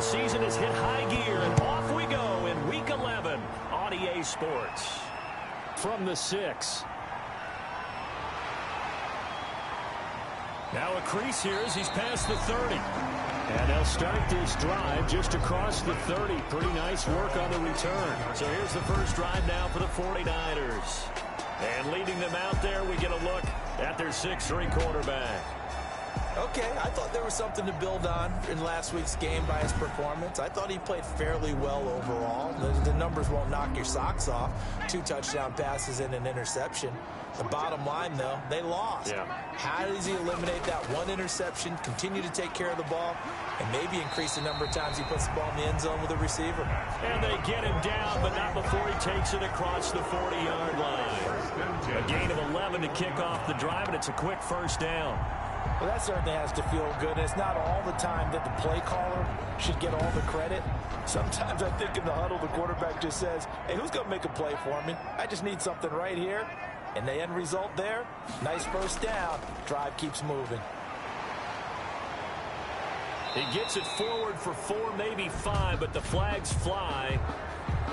season has hit high gear, and off we go in Week 11 on EA Sports. From the 6. Now a crease here as he's past the 30. And they'll start this drive just across the 30. Pretty nice work on the return. So here's the first drive now for the 49ers. And leading them out there, we get a look at their 6'3" quarterback. Okay, I thought there was something to build on in last week's game by his performance. I thought he played fairly well overall. The numbers won't knock your socks off. 2 touchdown passes and an interception. The bottom line, though, they lost. Yeah. How does he eliminate that 1 interception, continue to take care of the ball, and maybe increase the number of times he puts the ball in the end zone with a receiver? And they get him down, but not before he takes it across the 40-yard line. A gain of 11 to kick off the drive, and it's a quick first down. Well, that certainly has to feel good. It's not all the time that the play caller should get all the credit. Sometimes I think in the huddle, the quarterback just says, hey, who's going to make a play for me? I just need something right here. And the end result there, nice first down. Drive keeps moving. He gets it forward for 4, maybe 5, but the flags fly.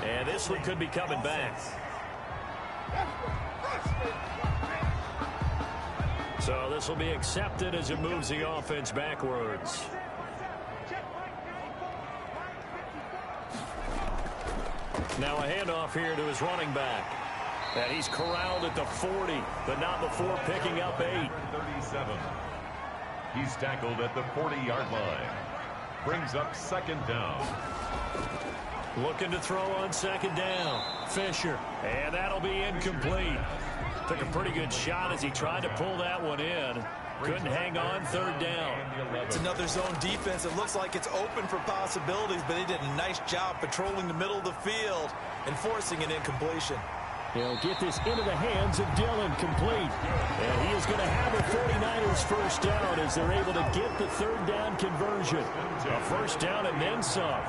And this one could be coming back. So this will be accepted as it moves the offense backwards. Now a handoff here to his running back. And he's corralled at the 40, but not before picking up 8. 37. He's tackled at the 40-yard line. Brings up second down. Looking to throw on second down. Fisher. And that'll be incomplete. Took a pretty good shot as he tried to pull that one in. Couldn't hang on third down. It's another zone defense. It looks like it's open for possibilities, but they did a nice job patrolling the middle of the field and forcing an incompletion. He'll get this into the hands of Dillon, complete. And he is going to have a 49ers first down as they're able to get the third down conversion. A first down and then some.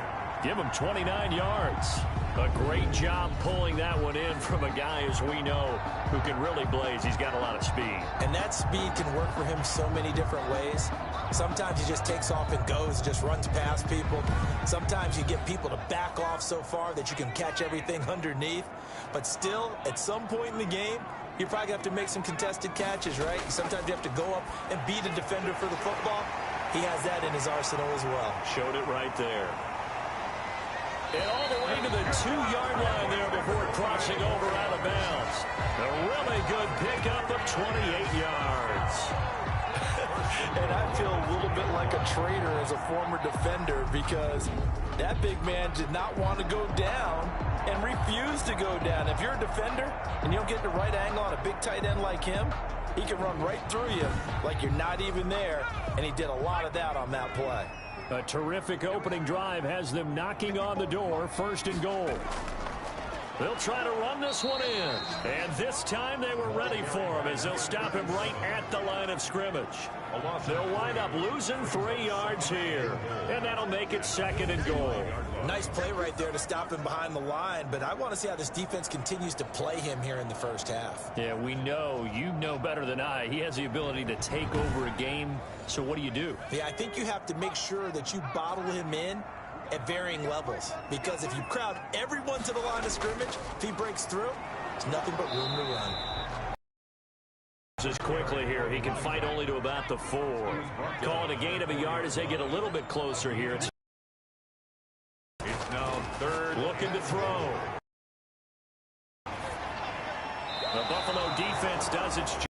Give him 29 yards. A great job pulling that one in from a guy, as we know, who can really blaze. He's got a lot of speed. And that speed can work for him so many different ways. Sometimes he just takes off and goes, just runs past people. Sometimes you get people to back off so far that you can catch everything underneath. But still, at some point in the game, you probably have to make some contested catches, right? Sometimes you have to go up and beat a defender for the football. He has that in his arsenal as well. Showed it right there. And all the way to the 2-yard line there before crossing over out of bounds. A really good pickup of 28 yards. And I feel a little bit like a traitor as a former defender because that big man did not want to go down and refused to go down. If you're a defender and you don't get the right angle on a big tight end like him, he can run right through you like you're not even there, and he did a lot of that on that play. A terrific opening drive has them knocking on the door, 1st and goal. They'll try to run this one in. And this time they were ready for him as they'll stop him right at the line of scrimmage. They'll wind up losing 3 yards here. And that'll make it 2nd and goal. Nice play right there to stop him behind the line, but I want to see how this defense continues to play him here in the first half. Yeah, we know, you know better than I, he has the ability to take over a game. So what do? Yeah, I think you have to make sure that you bottle him in at varying levels, because if you crowd everyone to the line of scrimmage, if he breaks through, there's nothing but room to run. Just quickly here, he can fight only to about the 4. Call it a gain of a yard as they get a little bit closer here. It's now 3rd. Looking to throw. The Buffalo defense does its job.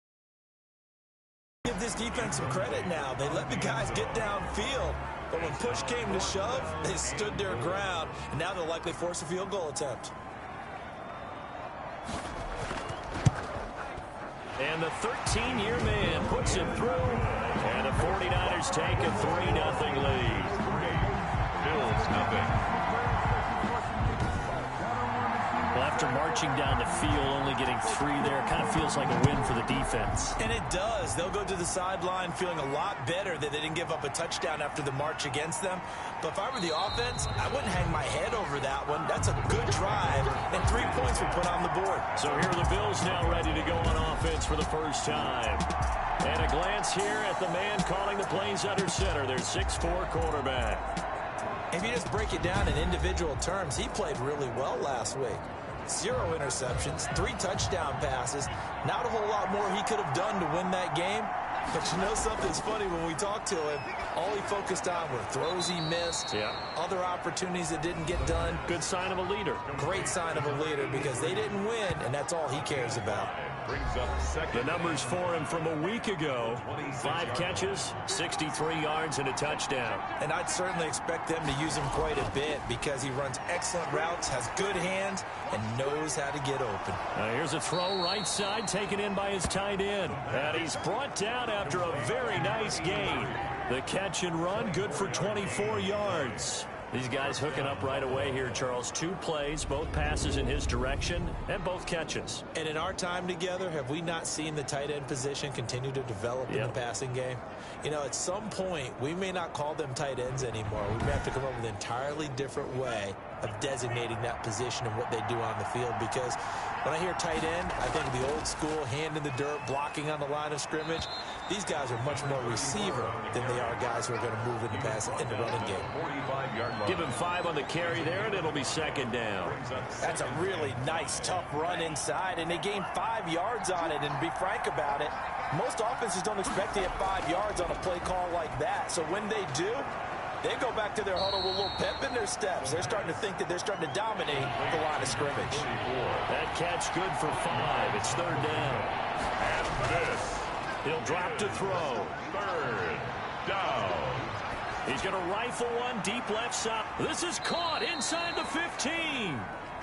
Give this defense some credit now. They let the guys get downfield, but when push came to shove, they stood their ground, and now they'll likely force a field goal attempt. And the 13-year man puts it through, and the 49ers take a 3-0 lead. Bills nothing. Well, after marching down the field, only getting 3 there, kind of feels like a win for the defense. And it does. They'll go to the sideline feeling a lot better that they didn't give up a touchdown after the march against them. But if I were the offense, I wouldn't hang my head over that one. That's a good drive, and 3 points were put on the board. So here are the Bills now ready to go on offense for the first time. And a glance here at the man calling the plays under center, their 6'4" quarterback. If you just break it down in individual terms, he played really well last week. 0 interceptions, 3 touchdown passes. Not a whole lot more he could have done to win that game. But you know something's funny, when we talked to him, all he focused on were throws he missed, other opportunities that didn't get done. Good sign of a leader. Great sign of a leader, because they didn't win, and that's all he cares about. The numbers for him from a week ago: 5 catches, 63 yards, and a touchdown. And I'd certainly expect them to use him quite a bit, because he runs excellent routes, has good hands, and knows how to get open. Here's a throw right side, taken in by his tight end. And he's brought down after a very nice gain. The catch and run, good for 24 yards. These guys hooking up right away here, Charles. 2 plays, both passes in his direction, and both catches. And in our time together, have we not seen the tight end position continue to develop in the passing game? You know, at some point, we may not call them tight ends anymore. We may have to come up with an entirely different way of designating that position and what they do on the field, because when I hear tight end, I think of the old school, hand in the dirt, blocking on the line of scrimmage. These guys are much more receiver than they are guys who are going to move into in the running game. Give him 5 on the carry there, and it'll be 2nd down. That's a really nice, tough run inside, and they gained 5 yards on it. And to be frank about it, most offenses don't expect to get 5 yards on a play call like that. So when they do, they go back to their huddle with a little pep in their steps. They're starting to think that they're starting to dominate the line of scrimmage. That catch good for 5. It's 3rd down. And this. He'll drop to throw. 3rd down. He's going to rifle one deep left side. This is caught inside the 15.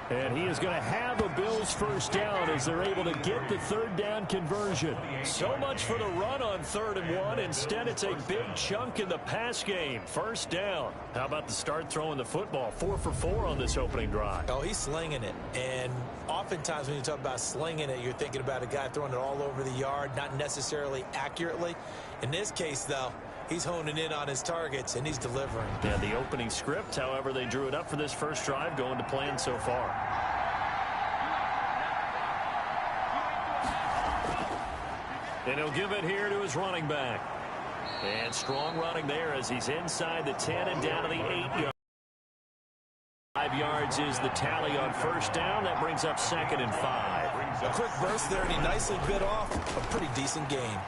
And he is going to have a Bills 1st down as they're able to get the 3rd down conversion. So much for the run on 3rd and 1. Instead, it's a big chunk in the pass game. 1st down. How about the start throwing the football? 4 for 4 on this opening drive. Oh, he's slinging it. And oftentimes when you talk about slinging it, you're thinking about a guy throwing it all over the yard, not necessarily accurately. In this case, though, he's honing in on his targets, and he's delivering. Yeah, the opening script, however, they drew it up for this first drive, going to plan so far. And he'll give it here to his running back. And strong running there as he's inside the 10 and down to the 8-yard. 5 yards is the tally on 1st down. That brings up 2nd and 5. A quick burst there, and he nicely bit off a pretty decent gain.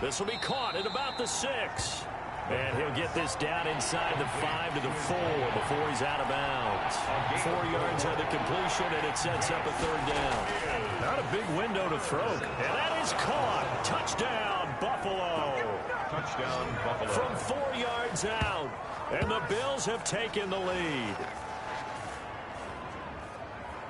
This will be caught at about the 6. And he'll get this down inside the 5 to the 4 before he's out of bounds. 4 yards on the completion, and it sets up a 3rd down. Not a big window to throw. And that is caught. Touchdown, Buffalo. Touchdown, Buffalo. From 4 yards out. And the Bills have taken the lead.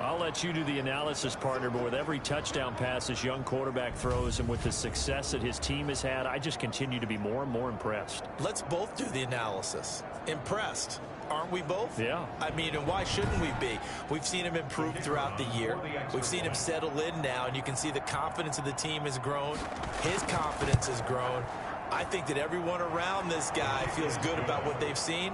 I'll let you do the analysis, partner, but with every touchdown pass this young quarterback throws and with the success that his team has had, I just continue to be more and more impressed. Let's both do the analysis. Impressed. Aren't we both? Yeah. I mean, and why shouldn't we be? We've seen him improve throughout the year. We've seen him settle in now, and you can see the confidence of the team has grown. His confidence has grown. I think that everyone around this guy feels good about what they've seen.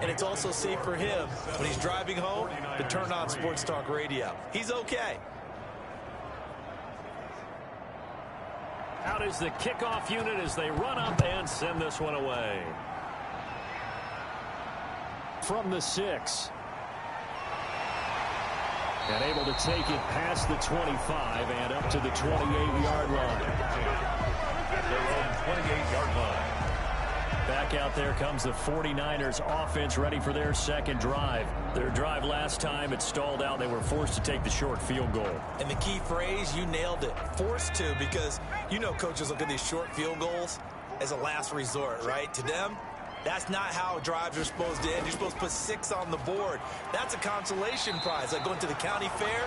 And it's also safe for him when he's driving home to turn on Sports Talk Radio. He's okay. Out is the kickoff unit as they run up and send this one away. From the 6. And able to take it past the 25 and up to the 28-yard line. At their own 28-yard line. Back out there comes the 49ers offense, ready for their 2nd drive. Their drive last time, it stalled out. They were forced to take the short field goal. And the key phrase, you nailed it. Forced to, because you know coaches look at these short field goals as a last resort, right? To them, that's not how drives are supposed to end. You're supposed to put 6 on the board. That's a consolation prize. Like going to the county fair,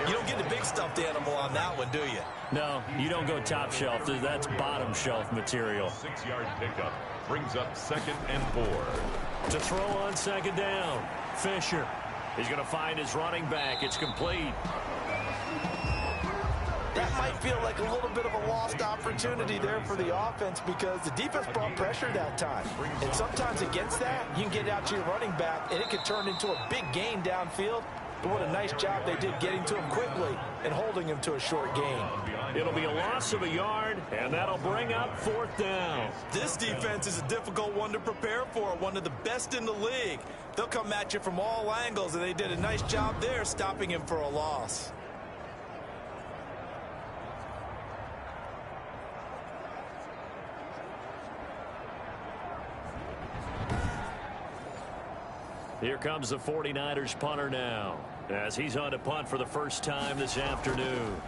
you don't get the big stuffed animal on that one, do you? No, you don't go top shelf. That's bottom shelf material. 6-yard pickup brings up 2nd and 4. To throw on 2nd down, Fisher. He's going to find his running back. It's complete. That might feel like a little bit of a lost opportunity there for the offense, because the defense brought pressure that time. And sometimes against that, you can get out to your running back, and it could turn into a big gain downfield. But what a nice job they did getting to him quickly and holding him to a short gain. It'll be a loss of a yard, and that'll bring up 4th down. This defense is a difficult one to prepare for, one of the best in the league. They'll come at you from all angles, and they did a nice job there stopping him for a loss. Here comes the 49ers punter now, as he's on to punt for the first time this afternoon.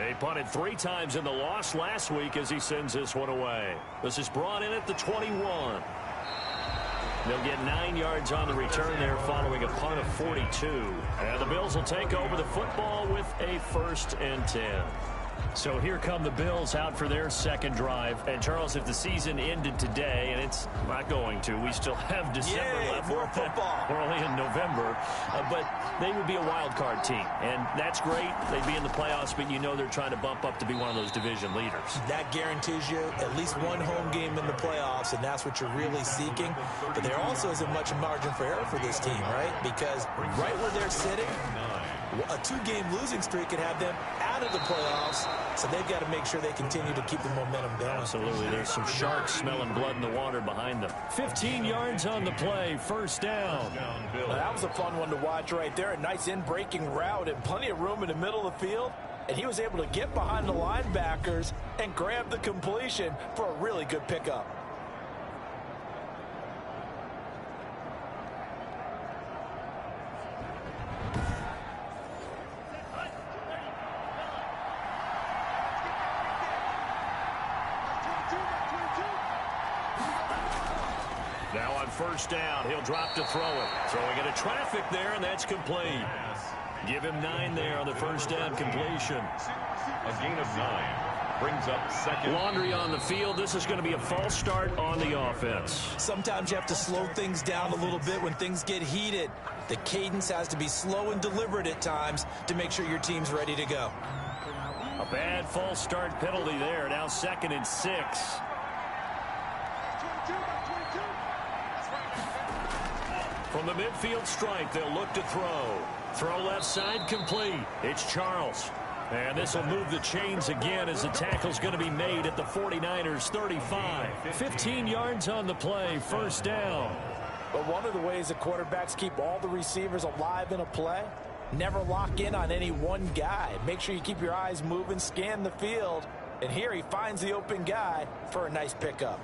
He punted 3 times in the loss last week as he sends this one away. This is brought in at the 21. They'll get 9 yards on the return there following a punt of 42. And the Bills will take over the football with a 1st and 10. So here come the Bills out for their second drive. And, Charles, if the season ended today, and it's not going to, we still have December left. More football. We're only in November. But they would be a wild card team. And that's great. They'd be in the playoffs, but you know they're trying to bump up to be one of those division leaders. That guarantees you at least one home game in the playoffs, and that's what you're really seeking. But there also isn't much margin for error for this team, right? Because right where they're sitting, a 2-game losing streak could have them out of the playoffs, so they've got to make sure they continue to keep the momentum going. Absolutely. There's some sharks smelling blood in the water behind them. 15 yards on the play, 1st down. Well, that was a fun one to watch right there. A nice in-breaking route and plenty of room in the middle of the field, and he was able to get behind the linebackers and grab the completion for a really good pickup. Now on 1st down, he'll drop to throw it. Throwing into traffic there, and that's complete. Give him 9 there on the 1st down completion. A gain of 9 brings up 2nd. Laundry on the field. This is going to be a false start on the offense. Sometimes you have to slow things down a little bit when things get heated. The cadence has to be slow and deliberate at times to make sure your team's ready to go. A bad false start penalty there. Now 2nd and 6. From the midfield stripe, they'll look to throw. Throw left side complete. It's Charles. And this will move the chains again as the tackle's going to be made at the 49ers 35. 15 yards on the play, 1st down. But one of the ways that quarterbacks keep all the receivers alive in a play, never lock in on any one guy. Make sure you keep your eyes moving, scan the field. And here he finds the open guy for a nice pickup.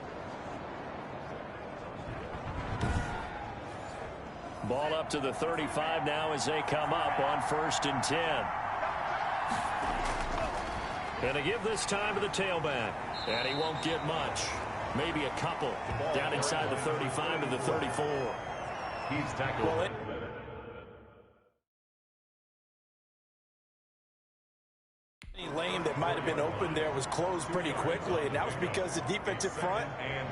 Ball up to the 35 now as they come up on 1st and 10. And to give this time to the tailback. And he won't get much. Maybe a couple. Down inside the 35 to the 34. He's tackled. Any lane that might have been open there was closed pretty quickly, and that was because the defensive front,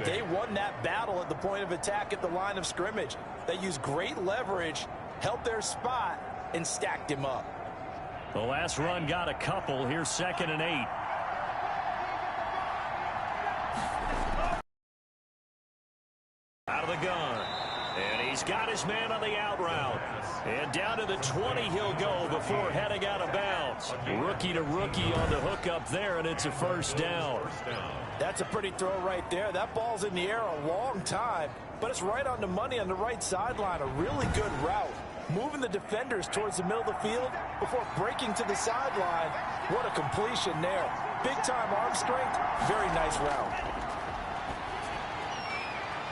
they won that battle at the point of attack at the line of scrimmage. They used great leverage, held their spot, and stacked him up. The last run got a couple. Here's 2nd and 8. Out of the gun. And he's got his man on the out route. And down to the 20 he'll go before heading out of bounds. Rookie to rookie on the hook up there, and it's a 1st down. That's a pretty throw right there. That ball's in the air a long time, but it's right on the money on the right sideline. A really good route. Moving the defenders towards the middle of the field before breaking to the sideline. What a completion there. Big-time arm strength. Very nice route.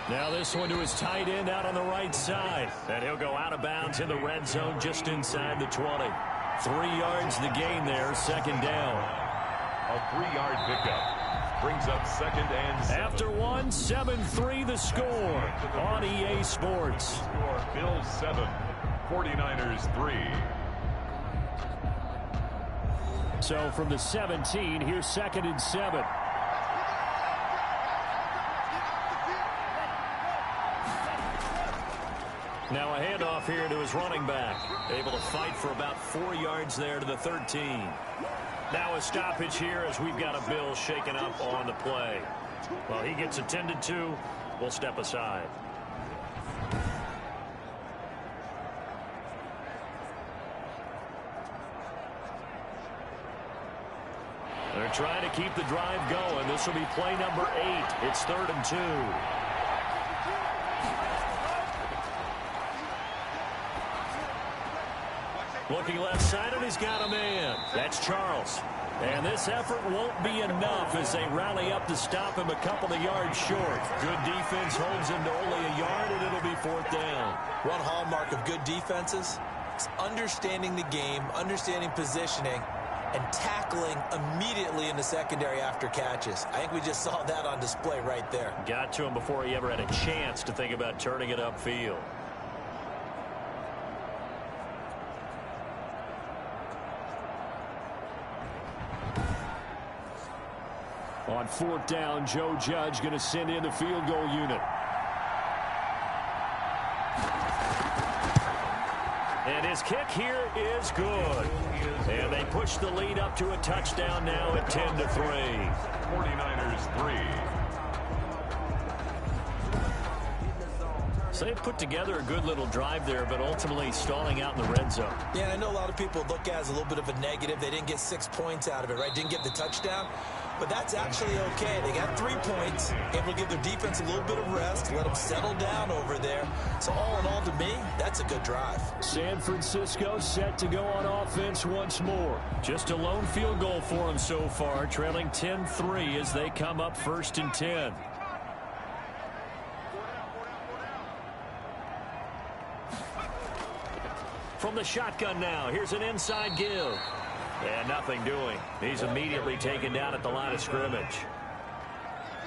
Now this one to his tight end out on the right side. And he'll go out of bounds in the red zone just inside the 20. 3 yards the gain there, 2nd down. A 3-yard pickup brings up 2nd and 7. After one, 7-3 the score on EA Sports. Bills 7, 49ers 3. So from the 17, here's 2nd and 7. Now a handoff here to his running back. Able to fight for about 4 yards there to the 13. Now a stoppage here as we've got a Bill shaken up on the play. Well, he gets attended to. We'll step aside. They're trying to keep the drive going. This will be play number 8. It's 3rd and 2. Looking left side, and he's got a man. That's Charles. And this effort won't be enough as they rally up to stop him a couple of yards short. Good defense holds him to only a yard, and it'll be 4th down. One hallmark of good defenses is understanding the game, understanding positioning, and tackling immediately in the secondary after catches. I think we just saw that on display right there. Got to him before he ever had a chance to think about turning it upfield. On 4th down, Joe Judge going to send in the field goal unit. And his kick here is good. And they push the lead up to a touchdown now at 10-3. 49ers 3. So they put together a good little drive there, but ultimately stalling out in the red zone. Yeah, and I know a lot of people look at it as a little bit of a negative. They didn't get 6 points out of it, right? Didn't get the touchdown. But that's actually okay. They got 3 points, able to give their defense a little bit of rest, let them settle down over there. So all in all, to me, that's a good drive. San Francisco set to go on offense once more. Just a lone field goal for them so far, trailing 10-3 as they come up 1st and 10. From the shotgun now, here's an inside give. And nothing doing. He's immediately taken down at the line of scrimmage.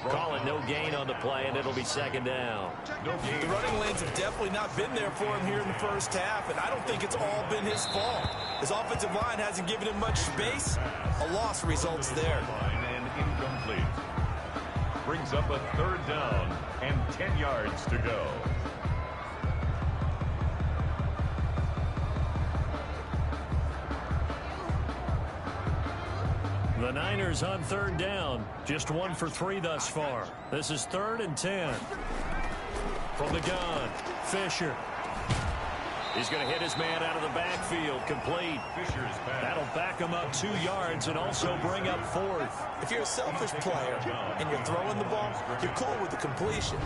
Call it no gain on the play, and it'll be 2nd down. The running lanes have definitely not been there for him here in the first half, and I don't think it's all been his fault. His offensive line hasn't given him much space. A loss results there. And incomplete. Brings up a 3rd down and 10 yards to go. The Niners on 3rd down. Just 1 for 3 thus far. This is 3rd and 10. From the gun, Fisher. He's going to hit his man out of the backfield. Complete. Fisher's pass. That'll back him up 2 yards and also bring up 4th. If you're a selfish player and you're throwing the ball, you're cool with the completion.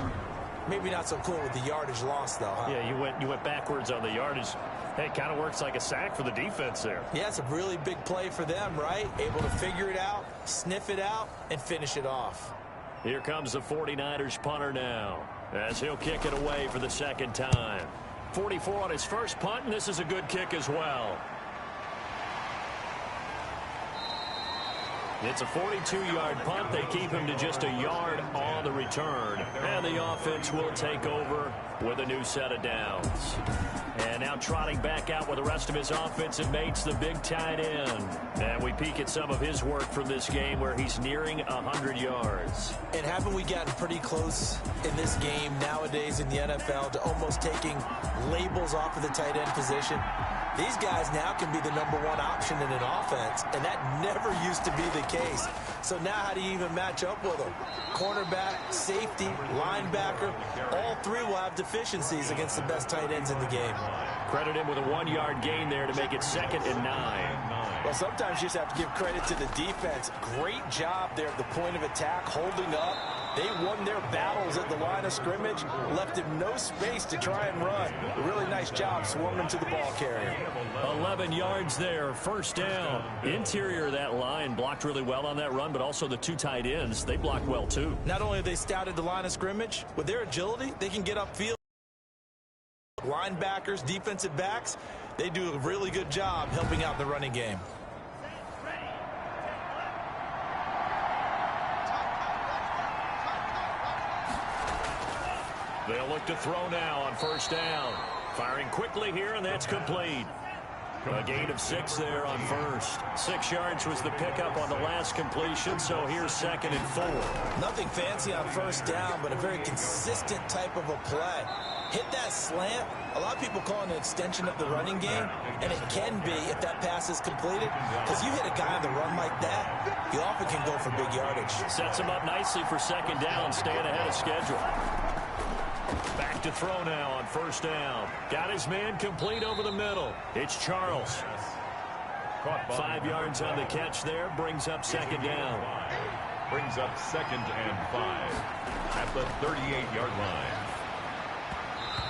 Maybe not so cool with the yardage loss, though, huh? Yeah, you went backwards on the yardage. Hey, it kind of works like a sack for the defense there. Yeah, it's a really big play for them, right? Able to figure it out, sniff it out, and finish it off. Here comes the 49ers punter now, as he'll kick it away for the 2nd time. 44 on his first punt, and this is a good kick as well. It's a 42-yard punt. They keep him to just a yard on the return. And the offense will take over with a new set of downs. And now trotting back out with the rest of his offensive mates, the big tight end. And we peek at some of his work from this game where he's nearing 100 yards. And haven't we gotten pretty close in this game nowadays in the NFL to almost taking labels off of the tight end position? These guys now can be the #1 option in an offense, and that never used to be the case. So now how do you even match up with them? Cornerback, safety, linebacker, all 3 will have deficiencies against the best tight ends in the game. Credit him with a 1-yard gain there to make it 2nd and 9. Well, sometimes you just have to give credit to the defense. Great job there at the point of attack, holding up. They won their battles at the line of scrimmage, left him no space to try and run. A really nice job swarming him to the ball carrier. 11 yards there, 1st down. Interior of that line blocked really well on that run, but also the 2 tight ends, they blocked well too. Not only have they scouted the line of scrimmage, with their agility, they can get upfield. Linebackers, defensive backs, they do a really good job helping out the running game. They'll look to throw now on 1st down. Firing quickly here, and that's complete. A gain of 6 there on 1st. 6 yards was the pickup on the last completion, so here's 2nd and 4. Nothing fancy on 1st down, but a very consistent type of a play. Hit that slant. A lot of people call it an extension of the running game, and it can be if that pass is completed, because you hit a guy on the run like that, you often can go for big yardage. Sets him up nicely for 2nd down, staying ahead of schedule. Back to throw now on 1st down. Got his man complete over the middle. It's Charles. 5 yards on the catch there. Brings up second down. Brings up 2nd and 5 at the 38-yard line.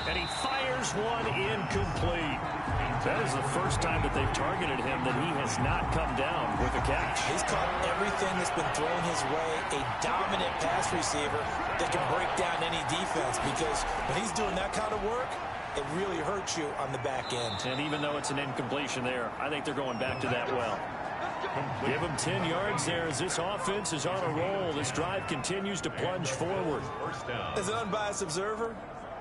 And he fires one incomplete. That is the first time that they've targeted him that he has not come down with a catch. He's caught everything that's been thrown his way. A dominant pass receiver that can break down any defense, because when he's doing that kind of work, it really hurts you on the back end. And even though it's an incompletion there, I think they're going back to that well. Give him 10 yards there as this offense is on a roll. This drive continues to plunge forward. As an unbiased observer,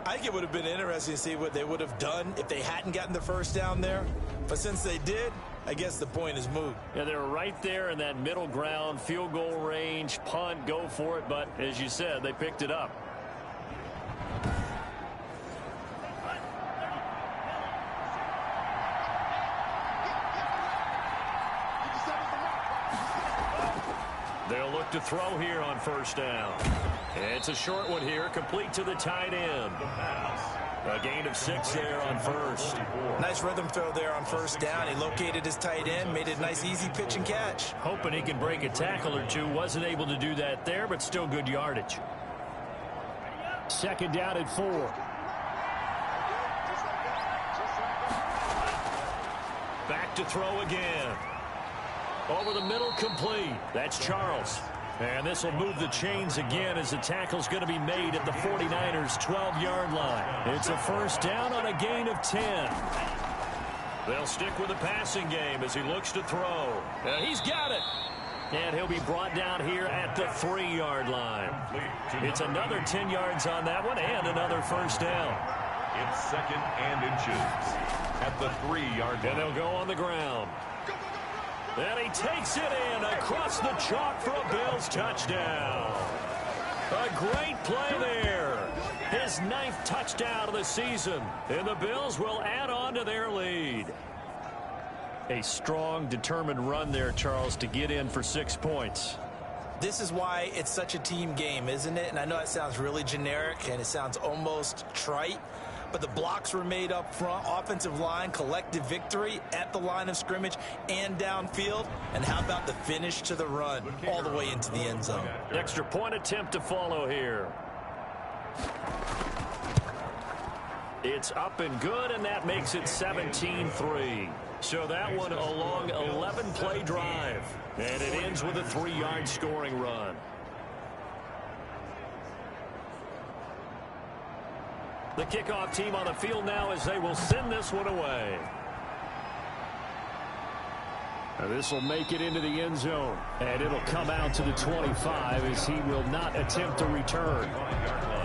I think it would have been interesting to see what they would have done if they hadn't gotten the first down there. But since they did, I guess the point is moot. Yeah, they were right there in that middle ground, field goal range, punt, go for it. But as you said, they picked it up. They'll look to throw here on first down. It's a short one here, complete to the tight end. A gain of 6 there on first. Nice rhythm throw there on first down. He located his tight end, made it a nice easy pitch and catch. Hoping he can break a tackle or two. Wasn't able to do that there, but still good yardage. Second down at 4. Back to throw again. Over the middle, complete. That's Charles. And this will move the chains again as the tackle's going to be made at the 49ers' 12-yard line. It's a first down on a gain of 10. They'll stick with the passing game as he looks to throw. And he's got it. And he'll be brought down here at the 3-yard line. It's another 10 yards on that one and another first down. It's 2nd and inches at the 3-yard line. And they'll go on the ground. And he takes it in across the chalk for a Bills touchdown. A great play there. His 9th touchdown of the season. And the Bills will add on to their lead. A strong, determined run there, Charles, to get in for 6 points. This is why it's such a team game, isn't it? And I know it sounds really generic and it sounds almost trite, but the blocks were made up front, offensive line, collective victory at the line of scrimmage and downfield. And how about the finish to the run all the way into the end zone? Extra point attempt to follow here. It's up and good, and that makes it 17-3. So that one a long 11-play drive. And it ends with a 3-yard scoring run. The kickoff team on the field now as they will send this one away. Now this will make it into the end zone. And it'll come out to the 25 as he will not attempt to return.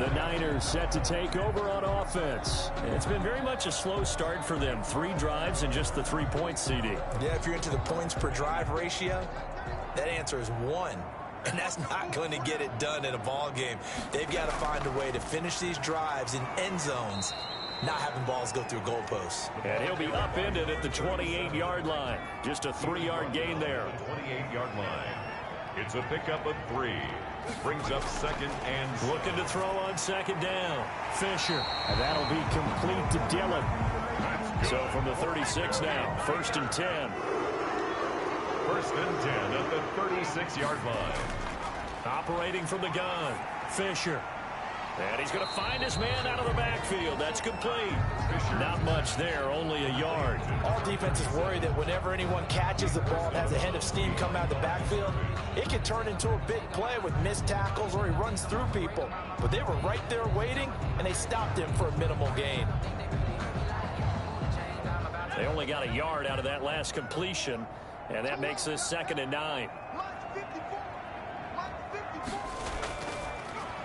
The Niners set to take over on offense. It's been very much a slow start for them. 3 drives and just the 3 points, CD. Yeah, if you're into the points per drive ratio, that answer is 1. And that's not going to get it done in a ball game. They've got to find a way to finish these drives in end zones, not having balls go through goalposts. And he'll be upended at the 28-yard line. Just a 3-yard gain there. 28-yard line. It's a pickup of 3. Brings up 2nd and... Looking to throw on second down. Fisher. And that'll be complete to Dillon. So from the 36 now, 1st and 10. 1st and 10 at the 36-yard line. Operating from the gun. Fisher. And he's going to find his man out of the backfield. That's complete. Not much there, only a yard. All defenses worry that whenever anyone catches the ball and has a head of steam come out of the backfield, it can turn into a big play with missed tackles or he runs through people. But they were right there waiting, and they stopped him for a minimal gain. They only got a yard out of that last completion, and that makes this 2nd and 9.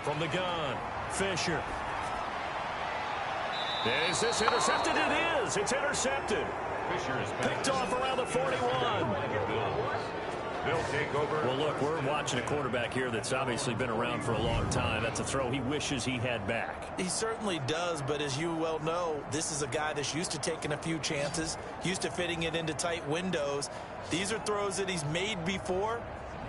From the gun, Fisher. Is this intercepted? It is. It's intercepted. Fisher is picked off around the 41. They'll take over. Well, look, we're watching a quarterback here that's obviously been around for a long time. That's a throw he wishes he had back. He certainly does, but as you well know, this is a guy that's used to taking a few chances, used to fitting it into tight windows. These are throws that he's made before.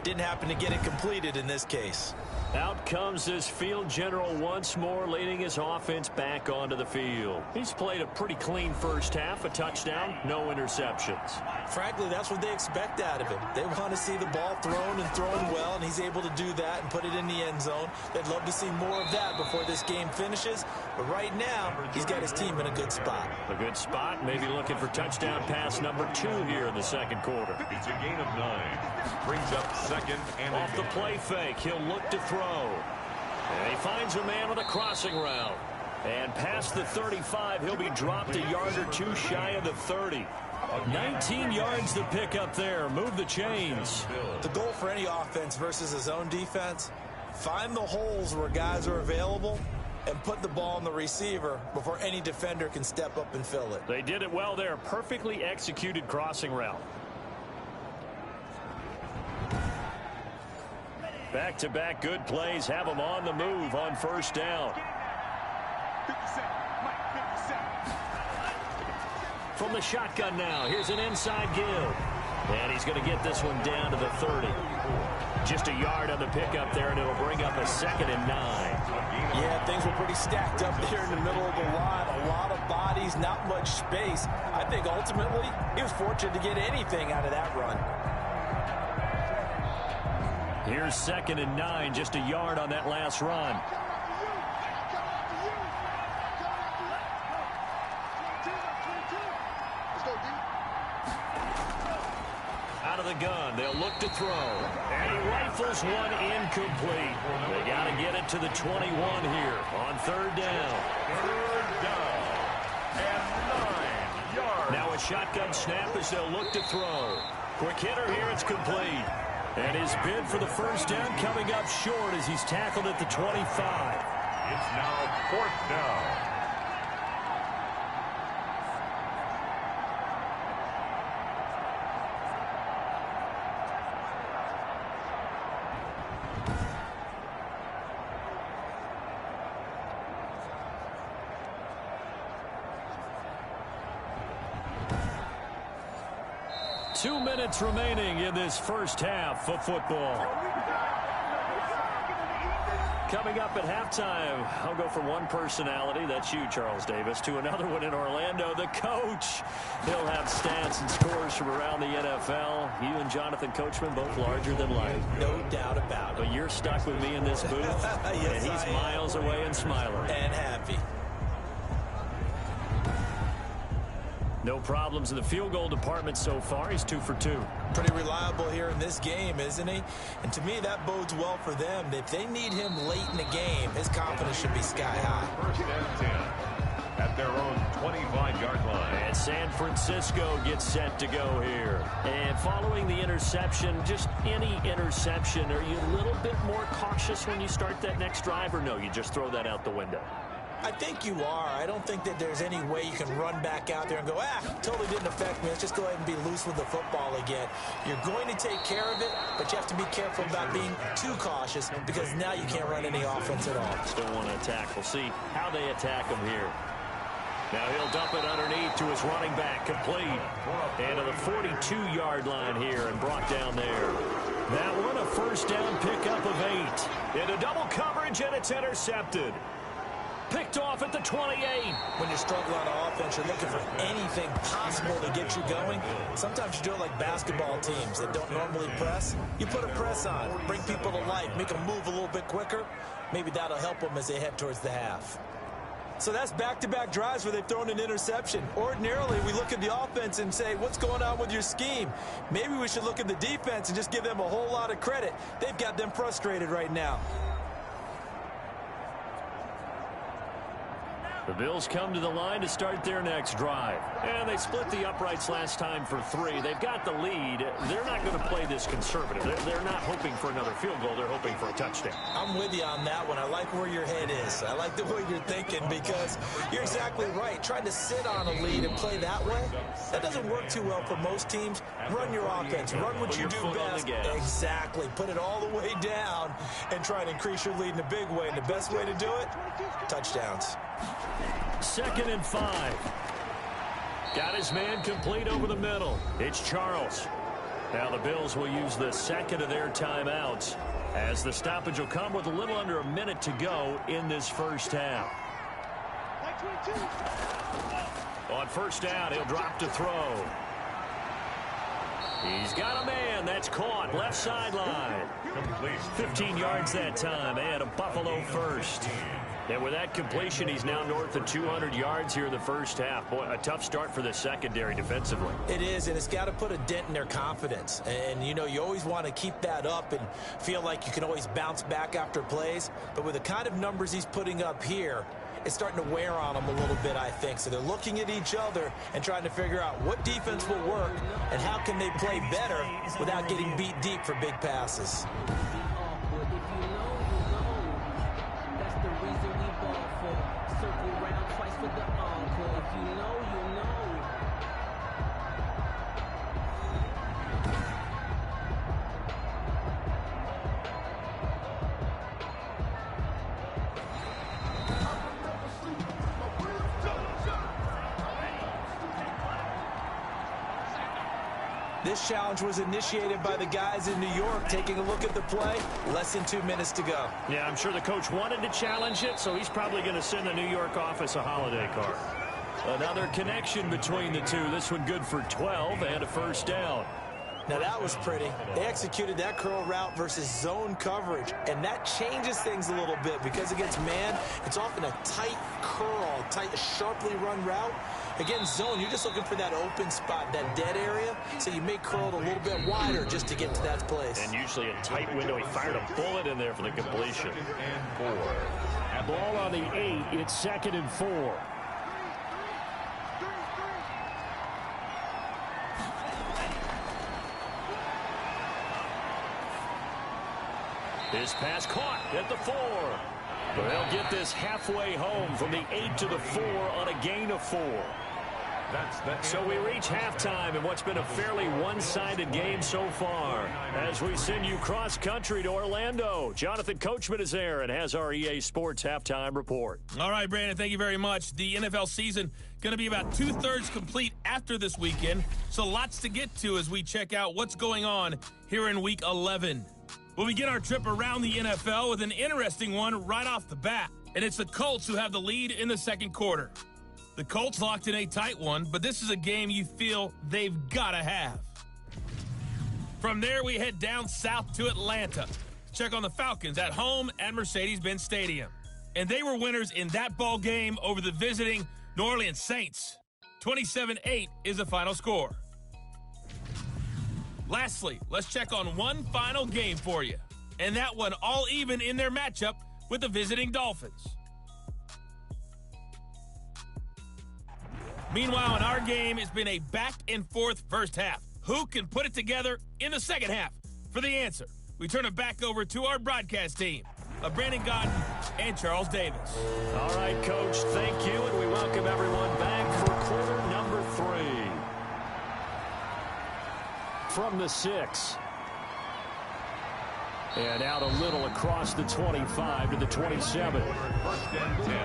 Didn't happen to get it completed in this case. Out comes this field general once more, leading his offense back onto the field. He's played a pretty clean first half, a touchdown, no interceptions. Frankly, that's what they expect out of him. They want to see the ball thrown and thrown well, and he's able to do that and put it in the end zone. They'd love to see more of that before this game finishes, but right now, he's got his team in a good spot. A good spot, maybe looking for touchdown pass number 2 here in the second quarter. It's a gain of 9. Brings up second and off the play fake, he'll look to throw. And he finds a man with a crossing route. And past the 35, he'll be dropped a yard or 2 shy of the 30. 19 yards to pick up there. Move the chains. The goal for any offense versus a zone defense, find the holes where guys are available and put the ball on the receiver before any defender can step up and fill it. They did it well there. Perfectly executed crossing route. Back-to-back good plays have them on the move on first down. From the shotgun now, here's an inside give. And he's going to get this one down to the 30. Just a yard on the pickup there, and it'll bring up a 2nd and 9. Yeah, things were pretty stacked up there in the middle of the line. A lot of bodies, not much space. I think ultimately he was fortunate to get anything out of that run. Here's 2nd and 9, just a yard on that last run. Out of the gun, they'll look to throw. And he rifles one incomplete. They got to get it to the 21 here on 3rd down. 3rd down and 9 yards. Now a shotgun snap as they'll look to throw. Quick hitter here, it's complete. And his bid for the first down coming up short as he's tackled at the 25. It's now 4th down. Two minutes remaining in this first half of football. Coming up at halftime, I'll go from one personality, that's you, Charles Davis, to another one in Orlando, the coach. He'll have stats and scores from around the NFL. You and Jonathan Coachman, both larger than life. No doubt about it. But you're stuck with me in this booth, yes, and he's miles away and smiling. And happy. No problems in the field goal department so far. He's 2 for 2. Pretty reliable here in this game, isn't he? And to me, that bodes well for them. If they need him late in the game, his confidence should be sky high. 1st and 10 at their own 25-yard line. And San Francisco gets set to go here. And following the interception, just any interception, are you a little bit more cautious when you start that next drive, or no, you just throw that out the window? I think you are. I don't think that there's any way you can run back out there and go, totally didn't affect me. Let's just go ahead and be loose with the football again. You're going to take care of it, but you have to be careful about being too cautious because now you can't run any offense at all. Still want to attack. We'll see how they attack him here. Now he'll dump it underneath to his running back, complete. And to the 42-yard line here and brought down there. That one a first down pickup of 8. Into double coverage, and it's intercepted. Picked off at the 28. When you're struggling on offense, you're looking for anything possible to get you going. Sometimes you do it like basketball teams that don't normally press. You put a press on, bring people to life, make them move a little bit quicker. Maybe that'll help them as they head towards the half. So that's back-to-back drives where they've thrown an interception. Ordinarily, we look at the offense and say, what's going on with your scheme? Maybe we should look at the defense and just give them a whole lot of credit. They've got them frustrated right now. The Bills come to the line to start their next drive. And they split the uprights last time for 3. They've got the lead. They're not going to play this conservative. They're not hoping for another field goal. They're hoping for a touchdown. I'm with you on that one. I like where your head is. I like the way you're thinking because you're exactly right. Trying to sit on a lead and play that way, that doesn't work too well for most teams. Run your offense. Run what you do best. Exactly. Put it all the way down and try to increase your lead in a big way. And the best way to do it, touchdowns. 2nd and 5. Got his man complete over the middle. It's Charles. Now the Bills will use the second of their timeouts. as the stoppage will come with a little under a minute to go in this first half. On first down, he'll drop to throw. He's got a man. That's caught. Left sideline. 15 yards that time, and a Buffalo first. And with that completion, he's now north of 200 yards here in the first half. Boy, a tough start for the secondary defensively. It is, and it's got to put a dent in their confidence. And, you know, you always want to keep that up and feel like you can always bounce back after plays. But with the kind of numbers he's putting up here, it's starting to wear on them a little bit, I think. So they're looking at each other and trying to figure out what defense will work and how can they play better without getting beat deep for big passes. This challenge was initiated by the guys in New York. Taking a look at the play, less than 2 minutes to go. Yeah, I'm sure the coach wanted to challenge it, so he's probably going to send the New York office a holiday card. Another connection between the two. This one good for 12 and a first down. Now that was pretty. They executed that curl route versus zone coverage, and that changes things a little bit because against man, it's often a tight curl, tight, sharply run route. Against zone, you're just looking for that open spot, that dead area, so you may curl it a little bit wider just to get to that place. And usually a tight window. He fired a bullet in there for the completion. Ball on the 8. It's 2nd and 4. This pass caught at the 4. But they'll get this halfway home from the 8 to the 4 on a gain of 4. So we reach halftime in what's been a fairly one-sided game so far. As we send you cross-country to Orlando, Jonathan Coachman is there and has our EA Sports halftime report. All right, Brandon, thank you very much. The NFL season going to be about 2/3 complete after this weekend, so lots to get to as we check out what's going on here in Week 11. We'll begin our trip around the NFL with an interesting one right off the bat, and it's the Colts who have the lead in the second quarter. The Colts locked in a tight one, but this is a game you feel they've got to have. From there, we head down south to Atlanta to check on the Falcons at home at Mercedes-Benz Stadium. And they were winners in that ball game over the visiting New Orleans Saints. 27-8 is the final score. Lastly, let's check on one final game for you, and that one all even in their matchup with the visiting Dolphins. Meanwhile, in our game, it's been a back-and-forth first half. Who can put it together in the second half? For the answer, we turn it back over to our broadcast team of Brandon Gaudin and Charles Davis. All right, Coach, thank you, and we welcome everyone back for quarter number 3. From the 6. And out a little across the 25 to the 27. 1st and 10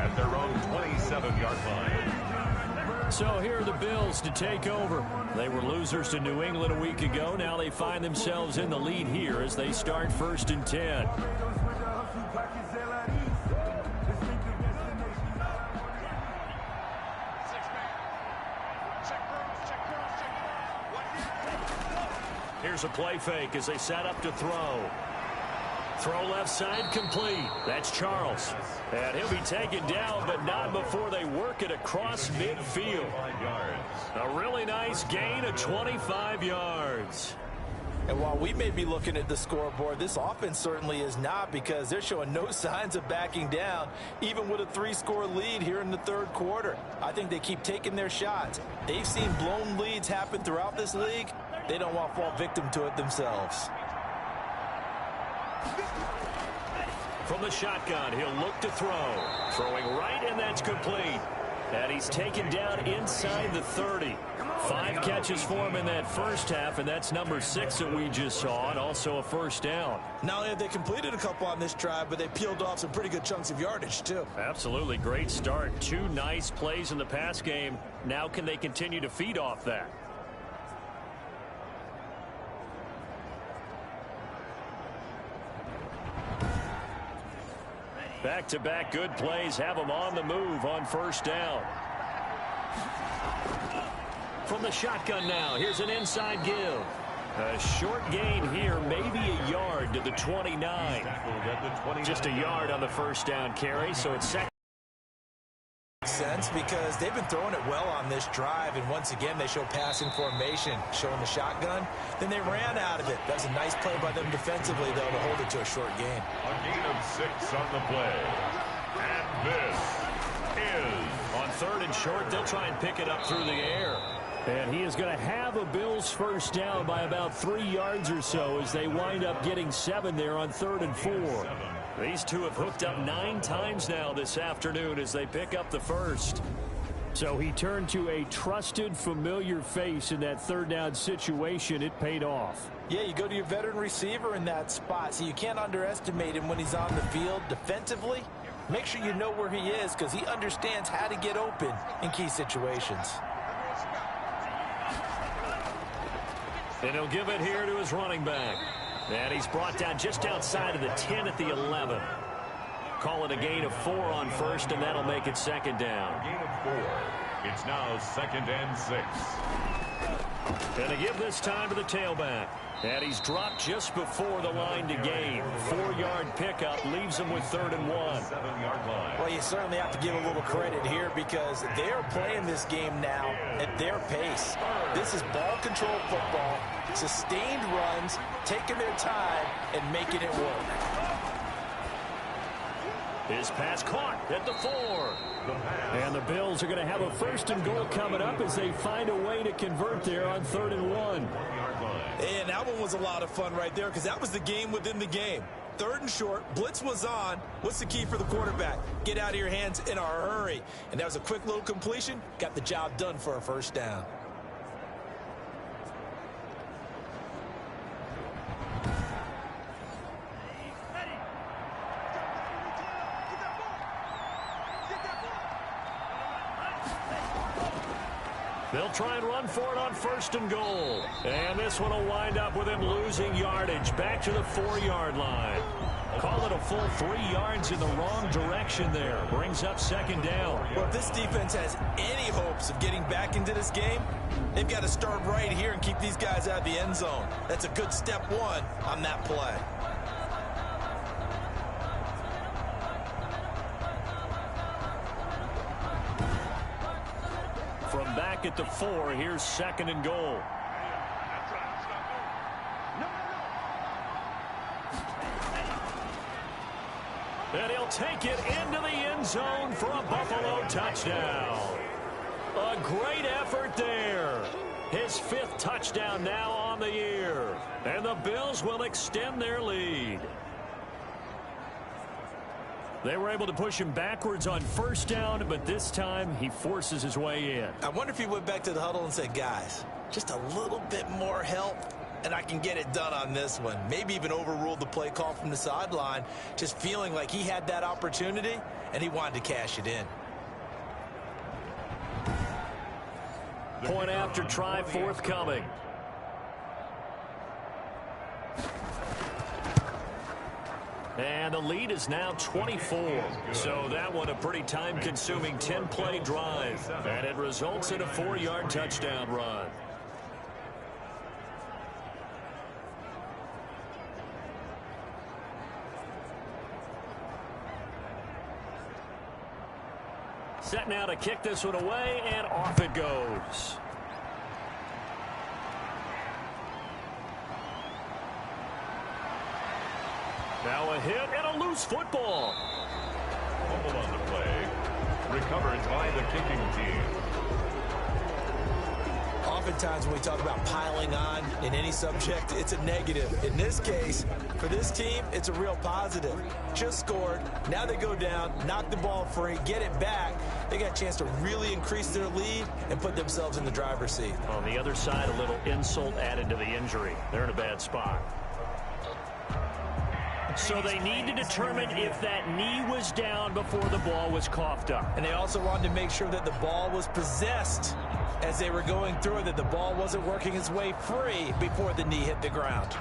at their own 27-yard line. So here are the Bills to take over. They were losers to New England a week ago. Now they find themselves in the lead here as they start 1st and 10. Here's a play fake as they set up to throw. Throw left side complete. That's Charles. And he'll be taken down, but not before they work it across midfield. A really nice gain of 25 yards. And while we may be looking at the scoreboard, this offense certainly is not, because they're showing no signs of backing down, even with a 3-score lead here in the third quarter. I think they keep taking their shots. They've seen blown leads happen throughout this league. They don't want to fall victim to it themselves. From the shotgun, he'll look to throw. Throwing right, and that's complete. And he's taken down inside the 30. 5 catches for him in that first half, and that's number 6 that we just saw, and also a first down. Not only have they completed a couple on this drive, but they peeled off some pretty good chunks of yardage, too. Absolutely. Great start. 2 nice plays in the pass game. Now can they continue to feed off that? Back-to-back good plays have them on the move on first down. From the shotgun now, here's an inside give. A short gain here, maybe a yard to the 29. Just a yard on the first down carry, so it's second. Sense because they've been throwing it well on this drive, and once again they show passing formation, showing the shotgun. Then they ran out of it. That was a nice play by them defensively, though, to hold it to a short gain. A gain of 6 on the play. And this is on third and short. They'll try and pick it up through the air. And he is going to have a Bills first down by about 3 yards or so as they wind up getting 7 there on 3rd and 4. These two have hooked up 9 times now this afternoon as they pick up the first. So he turned to a trusted, familiar face in that 3rd down situation. It paid off. Yeah, you go to your veteran receiver in that spot, so you can't underestimate him when he's on the field defensively. Make sure you know where he is because he understands how to get open in key situations. And he'll give it here to his running back. And he's brought down just outside of the 10 at the 11. Call it a gain of 4 on first, and that'll make it second down. gain of 4. It's now 2nd and 6. And to give this time to the tailback. And he's dropped just before the line to gain. 4-yard pickup leaves him with 3rd and 1. 7-yard line. Well, you certainly have to give a little credit here because they're playing this game now at their pace. This is ball control football, sustained runs, taking their time, and making it work. His pass caught at the 4. And the Bills are going to have a 1st and goal coming up as they find a way to convert there on 3rd and 1. And that one was a lot of fun right there because that was the game within the game. 3rd and short, blitz was on. What's the key for the quarterback? Get out of your hands in a hurry. And that was a quick little completion. Got the job done for a first down. They'll try and run for it on 1st and goal. And this one will wind up with him losing yardage back to the 4-yard line. Call it a full 3 yards in the wrong direction there. Brings up 2nd down. Well, if this defense has any hopes of getting back into this game, they've got to start right here and keep these guys out of the end zone. That's a good step 1 on that play. From back at the 4, here's 2nd and goal. And he'll take it into the end zone for a Buffalo touchdown. A great effort there. His 5th touchdown now on the year. And the Bills will extend their lead. They were able to push him backwards on 1st down, but this time he forces his way in. I wonder if he went back to the huddle and said, guys, just a little bit more help, and I can get it done on this one. Maybe even overruled the play call from the sideline, just feeling like he had that opportunity, and he wanted to cash it in. Point after try forthcoming. And the lead is now 24. So that one a pretty time-consuming 10-play drive. And it results in a 4-yard touchdown run. Set now to kick this one away, and off it goes. Now a hit and a loose football. Fumble on the play. Recovered by the kicking team. Oftentimes when we talk about piling on in any subject, it's a negative. In this case, for this team, it's a real positive. Just scored. Now they go down, knock the ball free, get it back. They got a chance to really increase their lead and put themselves in the driver's seat. On the other side, a little insult added to the injury. They're in a bad spot. So they need to determine if that knee was down before the ball was coughed up. And they also wanted to make sure that the ball was possessed as they were going through it, that the ball wasn't working its way free before the knee hit the ground.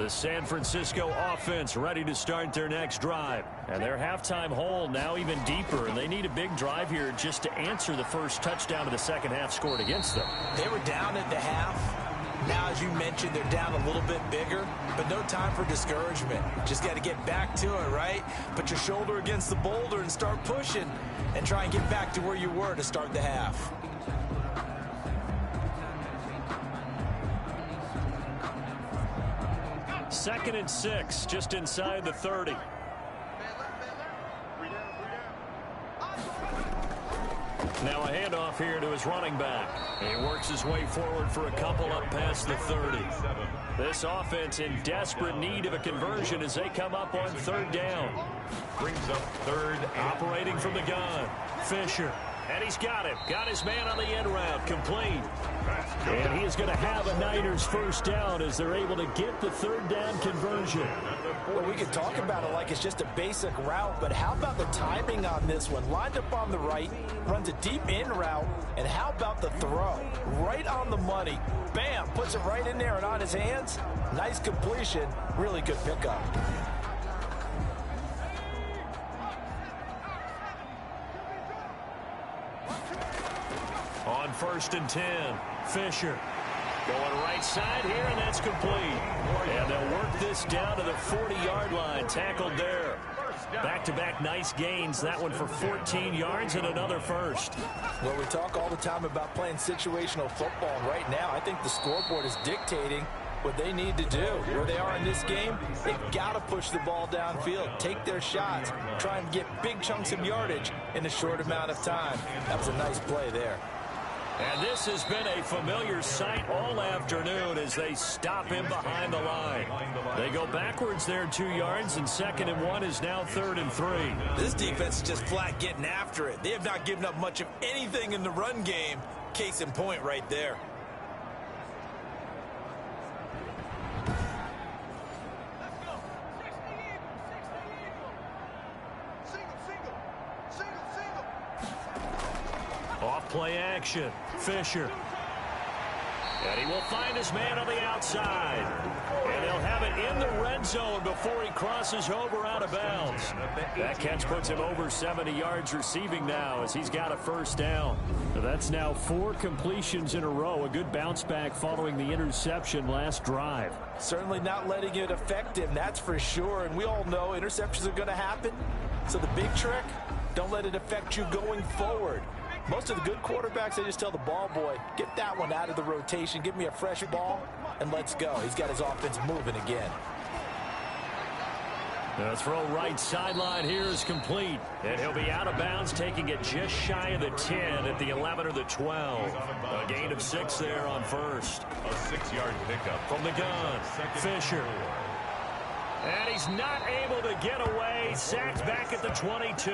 The San Francisco offense ready to start their next drive. And their halftime hole now even deeper, and they need a big drive here just to answer the first touchdown of the second half scored against them. They were down at the half. Now, as you mentioned, they're down a little bit bigger, but no time for discouragement. Just got to get back to it, right? Put your shoulder against the boulder and start pushing and try and get back to where you were to start the half. Second and 6, just inside the 30. Now a handoff here to his running back. He works his way forward for a couple up past the 30. This offense in desperate need of a conversion as they come up on third down. Brings up third. Operating from the gun, Fisher. And he's got him. Got his man on the end route, complete. And he is going to have a Niners first down as they're able to get the third down conversion. Well, we could talk about it like it's just a basic route, but how about the timing on this one? Lined up on the right, runs a deep in route, and how about the throw? Right on the money. Bam, puts it right in there and on his hands. Nice completion. Really good pickup. On 1st and 10, Fisher going right side here, and that's complete. And they'll work this down to the 40-yard line, tackled there. Back-to-back nice gains, that one for 14 yards and another first. Well, we talk all the time about playing situational football, and right now I think the scoreboard is dictating what they need to do. Where they are in this game, they've got to push the ball downfield, take their shots, try and get big chunks of yardage in a short amount of time. That was a nice play there. And this has been a familiar sight all afternoon as they stop him behind the line. They go backwards there 2 yards, and 2nd and 1 is now 3rd and 3. This defense is just flat getting after it. They have not given up much of anything in the run game. Case in point right there. Play action, Fisher. And he will find his man on the outside. And he'll have it in the red zone before he crosses over out of bounds. That catch puts him over 70 yards receiving now as he's got a first down. That's now 4 completions in a row. A good bounce back following the interception last drive. Certainly not letting it affect him, that's for sure. And we all know interceptions are going to happen. So the big trick, don't let it affect you going forward. Most of the good quarterbacks, they just tell the ball boy, get that one out of the rotation, give me a fresh ball, and let's go. He's got his offense moving again. The throw right sideline here is complete. And he'll be out of bounds, taking it just shy of the 10 at the 11 or the 12. A gain of 6 there on first. A 6-yard pickup. From the gun, Fisher. And he's not able to get away. Sacked back at the 22.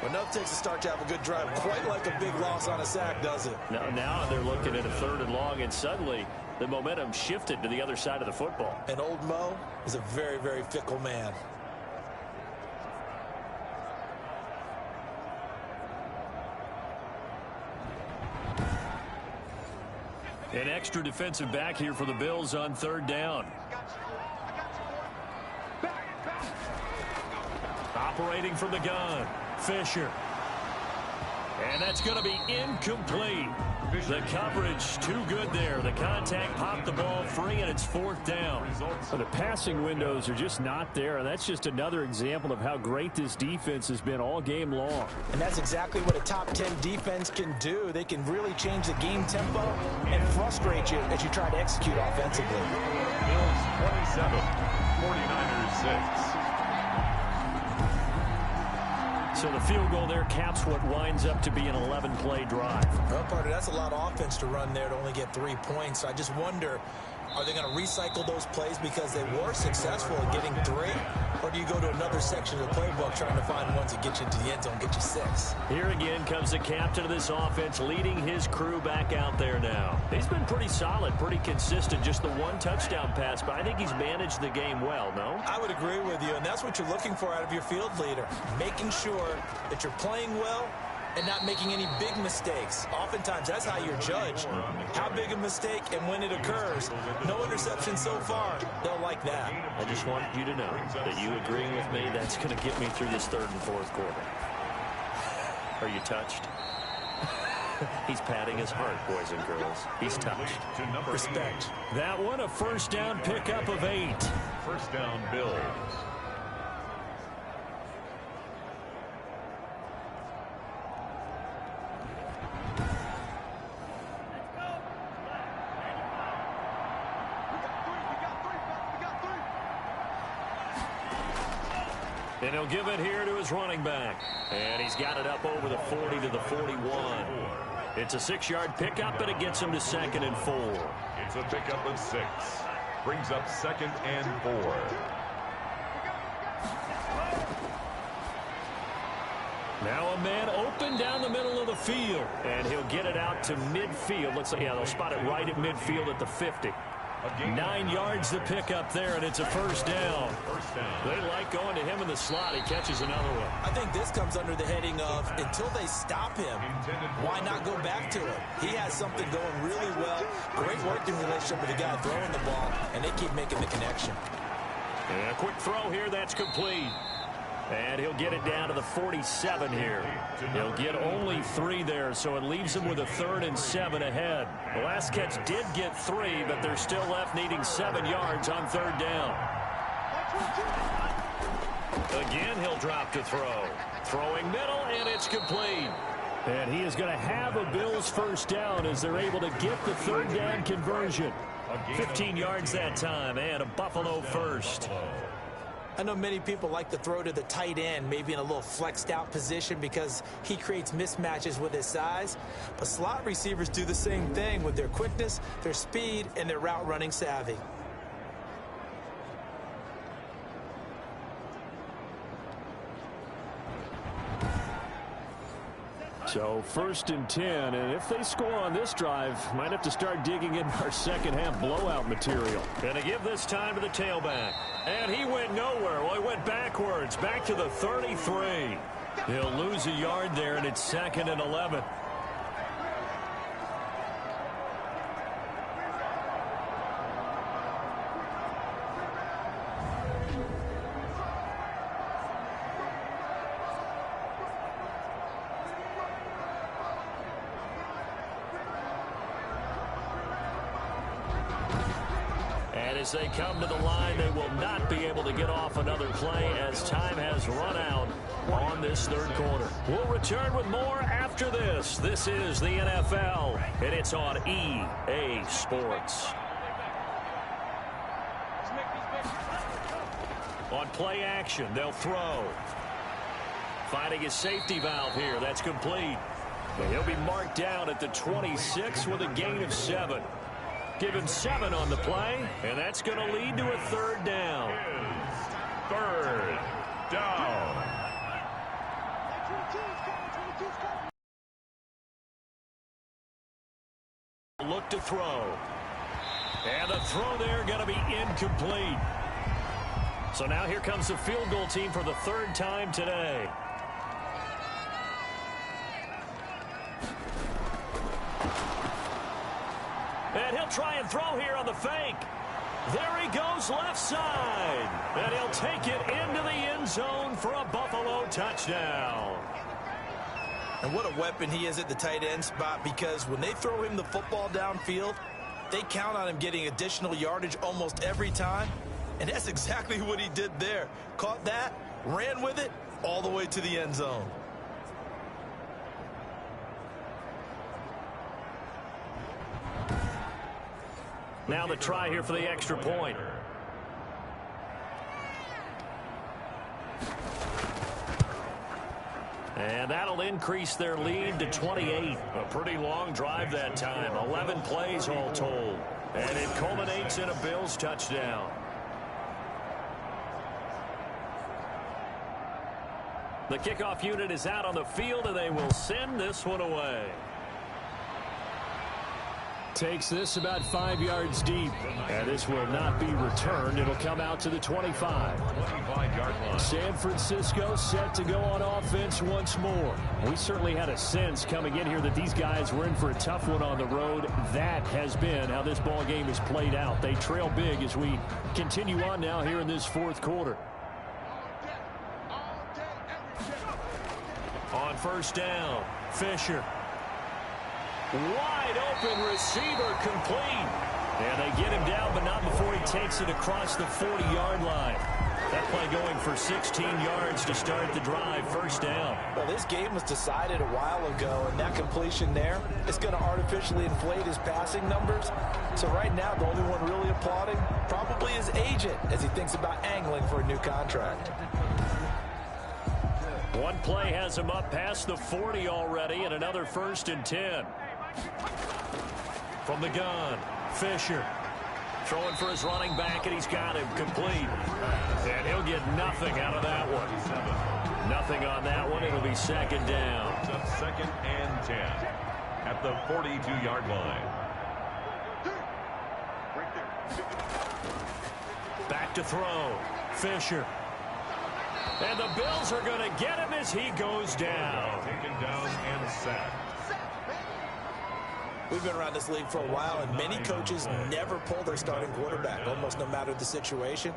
Enough takes to start to have a good drive. Quite like a big loss on a sack, does it? Now they're looking at a 3rd and long, and suddenly the momentum shifted to the other side of the football. And old Mo is a very, very fickle man. An extra defensive back here for the Bills on 3rd down. Operating from the gun, Fisher. And that's going to be incomplete. The coverage too good there. The contact popped the ball free, and it's 4th down. So the passing windows are just not there, and that's just another example of how great this defense has been all game long. And that's exactly what a top 10 defense can do. They can really change the game tempo and frustrate you as you try to execute offensively. Bills 27, 49ers 6. So the field goal there caps what winds up to be an 11-play drive. Well, partner, that's a lot of offense to run there to only get 3 points. I just wonder, are they going to recycle those plays because they were successful at getting 3? Or do you go to another section of the playbook trying to find ones that get you into the end zone, get you 6? Here again comes the captain of this offense leading his crew back out there now. He's been pretty solid, pretty consistent, just the 1 touchdown pass, but I think he's managed the game well, no? I would agree with you, and that's what you're looking for out of your field leader. Making sure that you're playing well and not making any big mistakes. Oftentimes, that's how you're judged. How big a mistake and when it occurs. No interception so far. They'll like that. I just want you to know that you agreeing with me, that's going to get me through this third and fourth quarter. Are you touched? He's patting his heart, boys and girls. He's touched. Respect. That one, a first down pickup of 8. First down, Bills. And he'll give it here to his running back. And he's got it up over the 40 to the 41. It's a 6-yard pickup, and it gets him to 2nd and 4. It's a pickup of 6. Brings up 2nd and 4. Now a man open down the middle of the field. And he'll get it out to midfield. Looks like, yeah, they'll spot it right at midfield at the 50. 9 yards to pick up there, and it's a first down. They like going to him in the slot. He catches another one. I think this comes under the heading of until they stop him, why not go back to him? He has something going really well. Great working relationship with the guy throwing the ball, and they keep making the connection. And a quick throw here. That's complete. And he'll get it down to the 47 here. He'll get only 3 there, so it leaves him with a 3rd and 7 ahead. The last catch did get 3, but they're still left needing 7 yards on 3rd down. Again, he'll drop to throw. Throwing middle, and it's complete. And he is going to have a Bills first down as they're able to get the 3rd down conversion. 15 yards that time, and a Buffalo first. I know many people like to throw to the tight end, maybe in a little flexed out position because he creates mismatches with his size. But slot receivers do the same thing with their quickness, their speed, and their route running savvy. So 1st and 10, and if they score on this drive, might have to start digging in our second half blowout material. And to give this time to the tailback. And he went nowhere. Well, he went backwards, back to the 33. He'll lose a yard there, and it's 2nd and 11. As they come to the line, they will not be able to get off another play as time has run out on this 3rd quarter. We'll return with more after this. This is the NFL, and it's on EA Sports. On play action, they'll throw. Finding his safety valve here. That's complete. But he'll be marked down at the 26 with a gain of 7. Give him 7 on the play, and that's going to lead to a 3rd down. 3rd down. Look to throw. And the throw there going to be incomplete. So now here comes the field goal team for the 3rd time today. And he'll try and throw here on the fake. There he goes left side. And he'll take it into the end zone for a Buffalo touchdown. And what a weapon he is at the tight end spot, because when they throw him the football downfield, they count on him getting additional yardage almost every time. And that's exactly what he did there. Caught that, ran with it, all the way to the end zone. Now the try here for the extra point. And that'll increase their lead to 28. A pretty long drive that time. 11 plays all told. And it culminates in a Bills touchdown. The kickoff unit is out on the field, and they will send this one away. Takes this about 5 yards deep. And this will not be returned. It'll come out to the 25. 25-yard line. San Francisco set to go on offense once more. We certainly had a sense coming in here that these guys were in for a tough one on the road. That has been how this ball game has played out. They trail big as we continue on now here in this fourth quarter. On first down, Fisher. Wide open receiver, complete. And they get him down, but not before he takes it across the 40-yard line. That play going for 16 yards to start the drive. First down. Well, this game was decided a while ago, and that completion there is going to artificially inflate his passing numbers. So right now, the only one really applauding probably his agent as he thinks about angling for a new contract. One play has him up past the 40 already, and another 1st and 10. From the gun, Fisher throwing for his running back, and he's got him complete. And he'll get nothing out of that one. Nothing on that one. It'll be second down. It's 2nd and 10 at the 42-yard line. Back to throw, Fisher. And the Bills are going to get him as he goes down. Taken down and sacked. We've been around this league for a while, and many coaches never pull their starting quarterback, almost no matter the situation.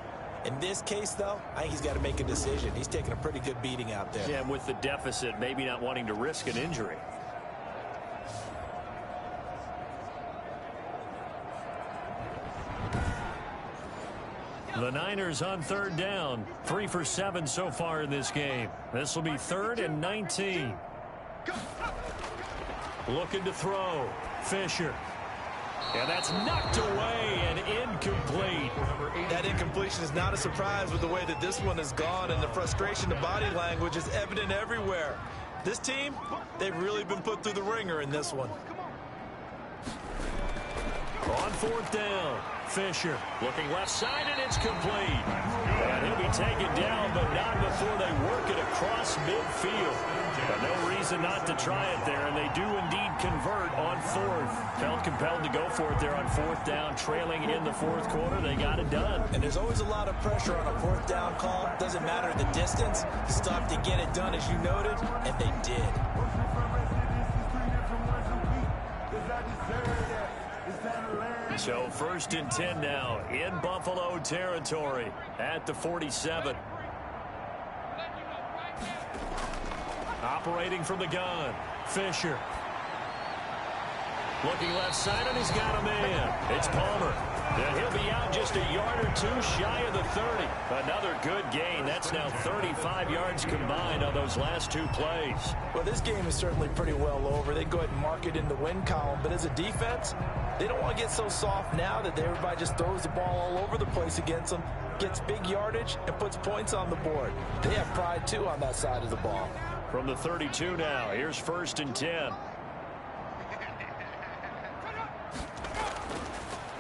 In this case, though, I think he's got to make a decision. He's taking a pretty good beating out there. Yeah, and with the deficit, maybe not wanting to risk an injury. The Niners on third down. 3 for 7 so far in this game. This will be 3rd and 19. Looking to throw. Fisher. And that's knocked away and incomplete. That incompletion is not a surprise with the way that this one has gone, and the frustration, the body language is evident everywhere. This team, they've really been put through the ringer in this one. On 4th down, Fisher looking left side, and it's complete. And he'll be taken down, but not before they work it across midfield. But no reason not to try it there, and they do indeed convert on 4th. Felt compelled to go for it there on 4th down, trailing in the 4th quarter. They got it done. And there's always a lot of pressure on a 4th down call. Doesn't matter the distance. You still have to get it done, as you noted, and they did. So 1st and 10 now in Buffalo territory at the 47. Operating from the gun, Fisher. Looking left side, and he's got a man. It's Palmer. And he'll be out just a yard or two shy of the 30. Another good gain. That's now 35 yards combined on those last 2 plays. Well, this game is certainly pretty well over. They go ahead and mark it in the win column. But as a defense, they don't want to get so soft now that everybody just throws the ball all over the place against them, gets big yardage, and puts points on the board. They have pride, too, on that side of the ball. From the 32 now, here's 1st and 10.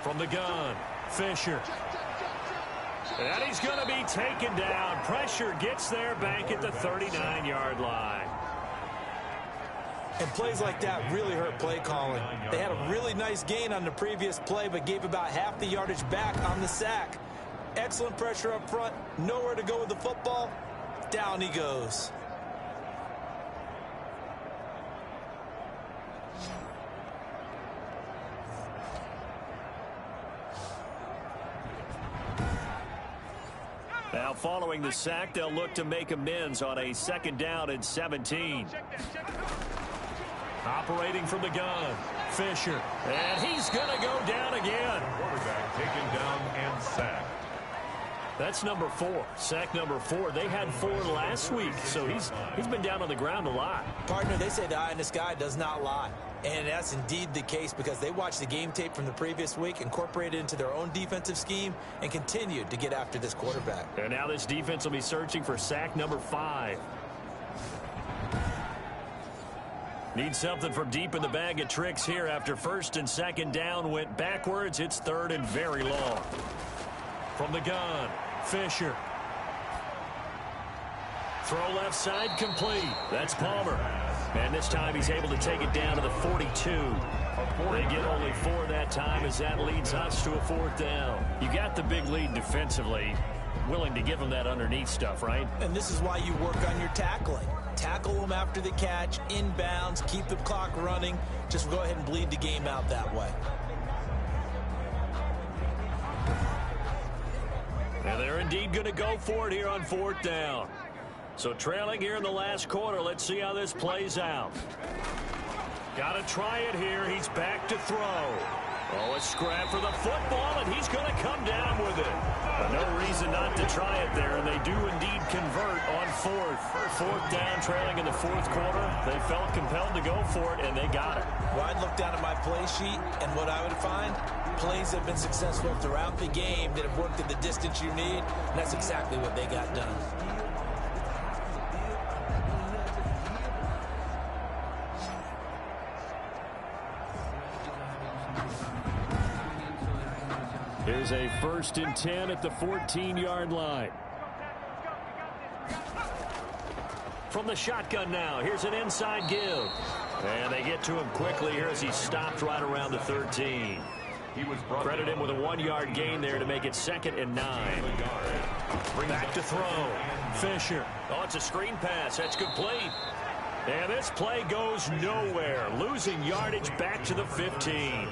From the gun, Fisher. And he's going to be taken down. Pressure gets there back at the 39-yard line. And plays like that really hurt play calling. They had a really nice gain on the previous play, but gave about half the yardage back on the sack. Excellent pressure up front. Nowhere to go with the football. Down he goes. Now following the sack, they'll look to make amends on a 2nd down and 17. Operating from the gun, Fisher. And he's going to go down again. Quarterback taken down and sacked. That's number 4. Sack number 4. They had 4 last week, so he's been down on the ground a lot. Partner, they say the eye in the sky does not lie. And that's indeed the case because they watched the game tape from the previous week, incorporated it into their own defensive scheme, and continued to get after this quarterback. And now this defense will be searching for sack number 5. Need something from deep in the bag of tricks here after 1st and 2nd down went backwards. It's 3rd and very long. From the gun, Fisher. Throw left side complete. That's Palmer. And this time he's able to take it down to the 42. They get only 4 that time as that leads us to a 4th down. You got the big lead defensively. Willing to give them that underneath stuff, right? And this is why you work on your tackling. Tackle them after the catch, inbounds, keep the clock running. Just go ahead and bleed the game out that way. And they're indeed going to go for it here on 4th down. So trailing here in the last quarter. Let's see how this plays out. Got to try it here. He's back to throw. Oh, a scrap for the football, and he's going to come down with it. But no reason not to try it there, and they do indeed convert on 4th down, trailing in the 4th quarter. They felt compelled to go for it, and they got it. Well, I'd look down at my play sheet, and what I would find, plays have been successful throughout the game that have worked at the distance you need, and that's exactly what they got done. Here's a 1st and 10 at the 14-yard line. From the shotgun now, here's an inside give. And they get to him quickly here as he stopped right around the 13. Credit him with a 1-yard gain there to make it 2nd and 9. Back to throw. Fisher. Oh, it's a screen pass. That's complete. And this play goes nowhere. Losing yardage back to the 15.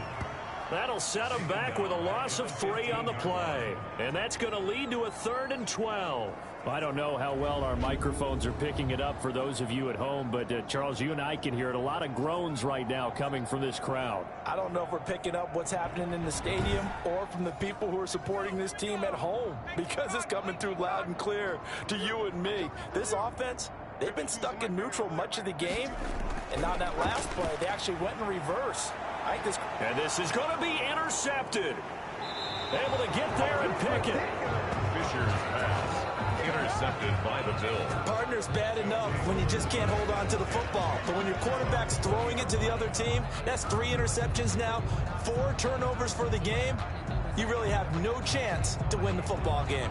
That'll set him back with a loss of 3 on the play. And that's going to lead to a 3rd and 12. I don't know how well our microphones are picking it up for those of you at home, but Charles, you and I can hear it. A lot of groans right now coming from this crowd. I don't know if we're picking up what's happening in the stadium or from the people who are supporting this team at home, because it's coming through loud and clear to you and me. This offense, they've been stuck in neutral much of the game, and on that last play, they actually went in reverse. And this is going to be intercepted. Able to get there and pick it. Fisher's pass intercepted by the Bills. Partner's bad enough when you just can't hold on to the football. But when your quarterback's throwing it to the other team, that's 3 interceptions now, 4 turnovers for the game. You really have no chance to win the football game.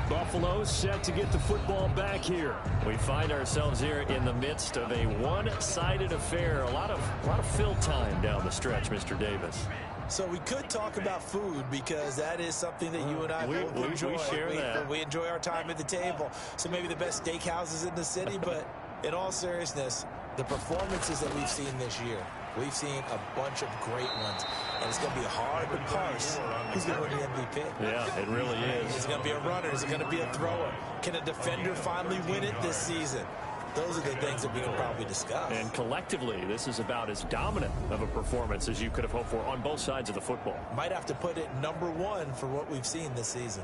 Buffalo set to get the football back here. We find ourselves here in the midst of a one-sided affair. A lot of fill time down the stretch, Mr. Davis. So we could talk about food, because that is something that you and I both enjoy. We share that. We enjoy our time at the table. So maybe the best steakhouses in the city, but in all seriousness, the performances that we've seen this year, we've seen a bunch of great ones, and it's going to be hard to parse who's going to win the MVP. Yeah, it really is. Is it going to be a runner? Is it going to be a thrower? Can a defender finally win it this season? Those are the things that we can probably discuss. And collectively, this is about as dominant of a performance as you could have hoped for on both sides of the football. Might have to put it #1 for what we've seen this season.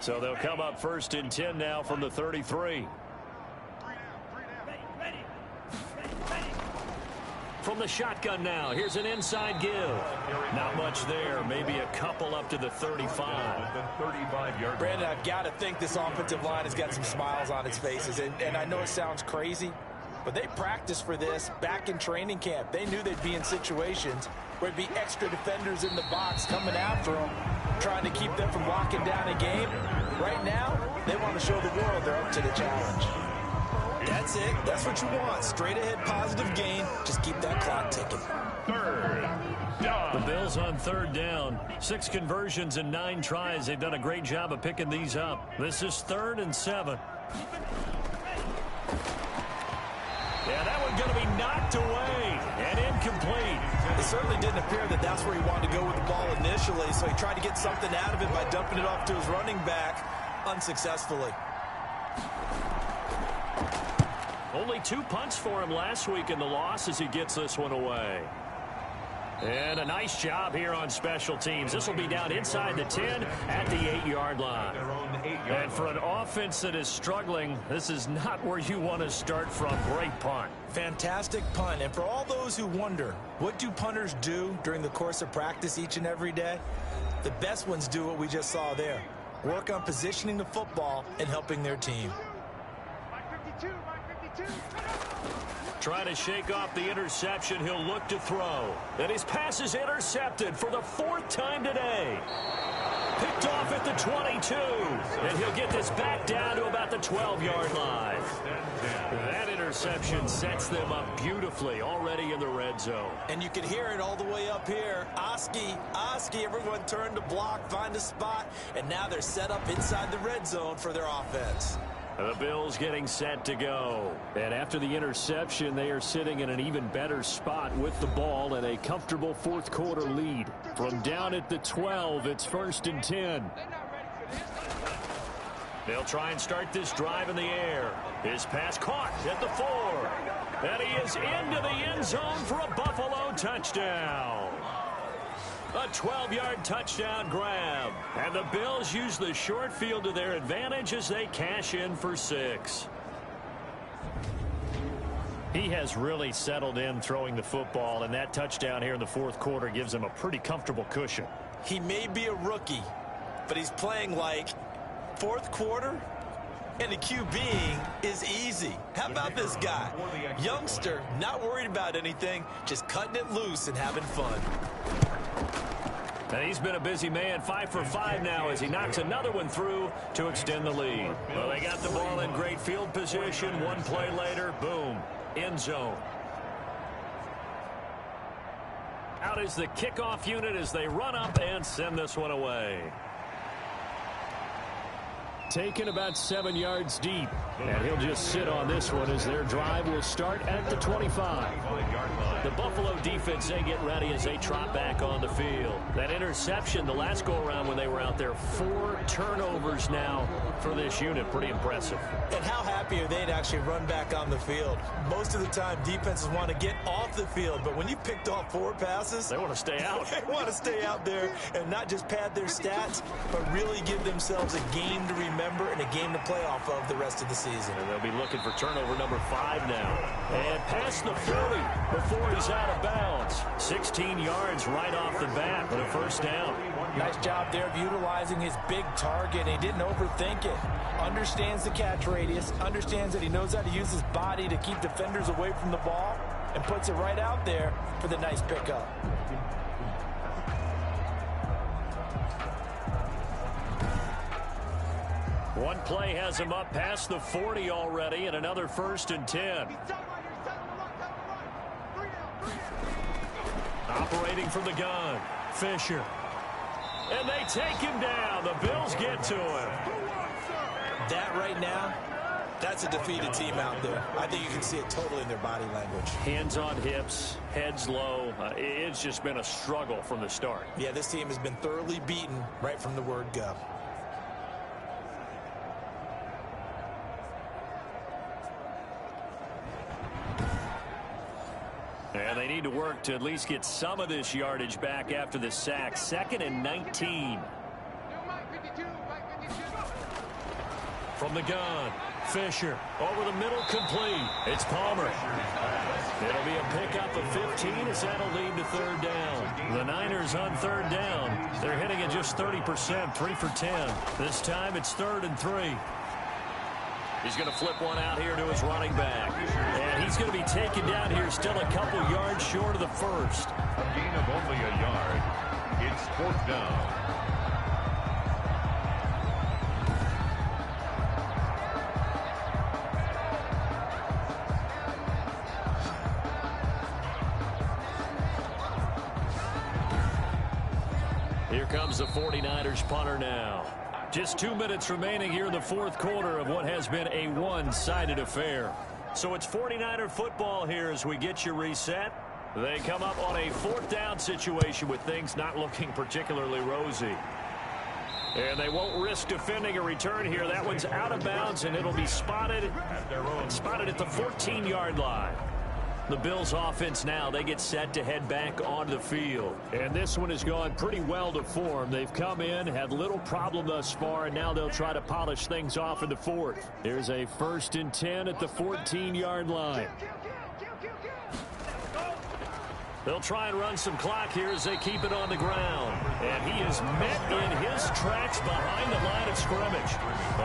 So they'll come up 1st and 10 now from the 33. From the shotgun now, here's an inside give. Not much there, maybe a couple up to the 35. Brandon, I've got to think this offensive line has got some smiles on its faces. And I know it sounds crazy, but they practiced for this back in training camp. They knew they'd be in situations where there'd be extra defenders in the box coming after them, trying to keep them from locking down a game. Right now, they want to show the world they're up to the challenge. That's it. That's what you want. Straight ahead, positive gain. Just keep that clock ticking. 3rd down. The Bills on 3rd down. 6 conversions and 9 tries. They've done a great job of picking these up. This is 3rd and 7. Yeah, that one's going to be knocked away and incomplete. It certainly didn't appear that that's where he wanted to go with the ball initially, so he tried to get something out of it by dumping it off to his running back unsuccessfully. Only 2 punts for him last week in the loss as he gets this one away. And a nice job here on special teams. This will be down inside the 10 at the 8-yard line. And for an offense that is struggling, this is not where you want to start from. Great punt. Fantastic punt. And for all those who wonder, what do punters do during the course of practice each and every day? The best ones do what we just saw there. Work on positioning the football and helping their team. Trying to shake off the interception. He'll look to throw. And his pass is intercepted for the 4th time today. Picked off at the 22. And he'll get this back down to about the 12-yard line. That interception sets them up beautifully already in the red zone. And you can hear it all the way up here. Oski, everyone turned to block, find a spot, and now they're set up inside the red zone for their offense. The Bills getting set to go. And after the interception, they are sitting in an even better spot with the ball and a comfortable fourth quarter lead. From down at the 12, it's 1st and 10. They'll try and start this drive in the air. His pass caught at the 4. And he is into the end zone for a Buffalo touchdown. A 12-yard touchdown grab. And the Bills use the short field to their advantage as they cash in for 6. He has really settled in throwing the football, and that touchdown here in the fourth quarter gives him a pretty comfortable cushion. He may be a rookie, but he's playing like fourth quarter, and the QBing is easy. How about this guy? Youngster, not worried about anything, just cutting it loose and having fun. And he's been a busy man, 5 for 5 now as he knocks another one through to extend the lead. Well, they got the ball in great field position. One play later, boom, end zone. Out is the kickoff unit as they run up and send this one away. Taken about 7 yards deep. And he'll just sit on this one as their drive will start at the 25. The Buffalo defense, they get ready as they trot back on the field. That interception the last go-around when they were out there, 4 turnovers now for this unit. Pretty impressive. And how happy are they to actually run back on the field? Most of the time, defenses want to get off the field, but when you picked off 4 passes, they want to stay out. They want to stay out there and not just pad their stats, but really give themselves a game to remember and a game to play off of the rest of the season. And they'll be looking for turnover number 5 now. And past the 40 before he's out of bounds. 16 yards right off the bat, but a first down. Nice job there of utilizing his big target. He didn't overthink it. Understands the catch radius. Understands that he knows how to use his body to keep defenders away from the ball. And puts it right out there for the nice pickup. One play has him up past the 40 already, and another 1st and 10. Operating from the gun, Fisher. And they take him down. The Bills get to him. That right now, that's a defeated team out there. I think you can see it totally in their body language. Hands on hips, heads low. It's just been a struggle from the start. Yeah, this team has been thoroughly beaten right from the word go. And they need to work to at least get some of this yardage back after the sack. 2nd and 19. From the gun, Fisher over the middle, complete. It's Palmer. It'll be a pickup of 15 as that'll lead to 3rd down. The Niners on 3rd down. They're hitting at just 30%, 3 for 10. This time it's 3rd and 3. He's going to flip one out here to his running back. And he's going to be taken down here still a couple yards short of the first. A gain of only a yard. It's 4th down. Here comes the 49ers punter now. Just 2 minutes remaining here in the fourth quarter of what has been a one-sided affair. So it's 49er football here as we get you reset. They come up on a 4th down situation with things not looking particularly rosy. And they won't risk defending a return here. That one's out of bounds, and it'll be spotted at the 14-yard line. The Bills offense now, they get set to head back onto the field. And this one has gone pretty well to form. They've come in, had little problem thus far, and now they'll try to polish things off in the 4th. Here's a 1st and 10 at the 14-yard line. They'll try and run some clock here as they keep it on the ground. And he is met in his tracks behind the line of scrimmage.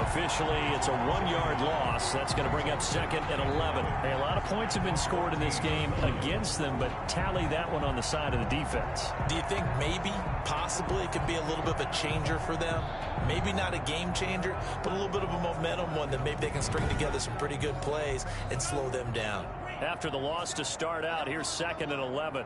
Officially, it's a 1-yard loss. That's going to bring up 2nd and 11. Hey, a lot of points have been scored in this game against them, but tally that one on the side of the defense. Do you think maybe, possibly, it could be a little bit of a changer for them? Maybe not a game changer, but a little bit of a momentum one that maybe they can string together some pretty good plays and slow them down. After the loss to start out, here's 2nd and 11.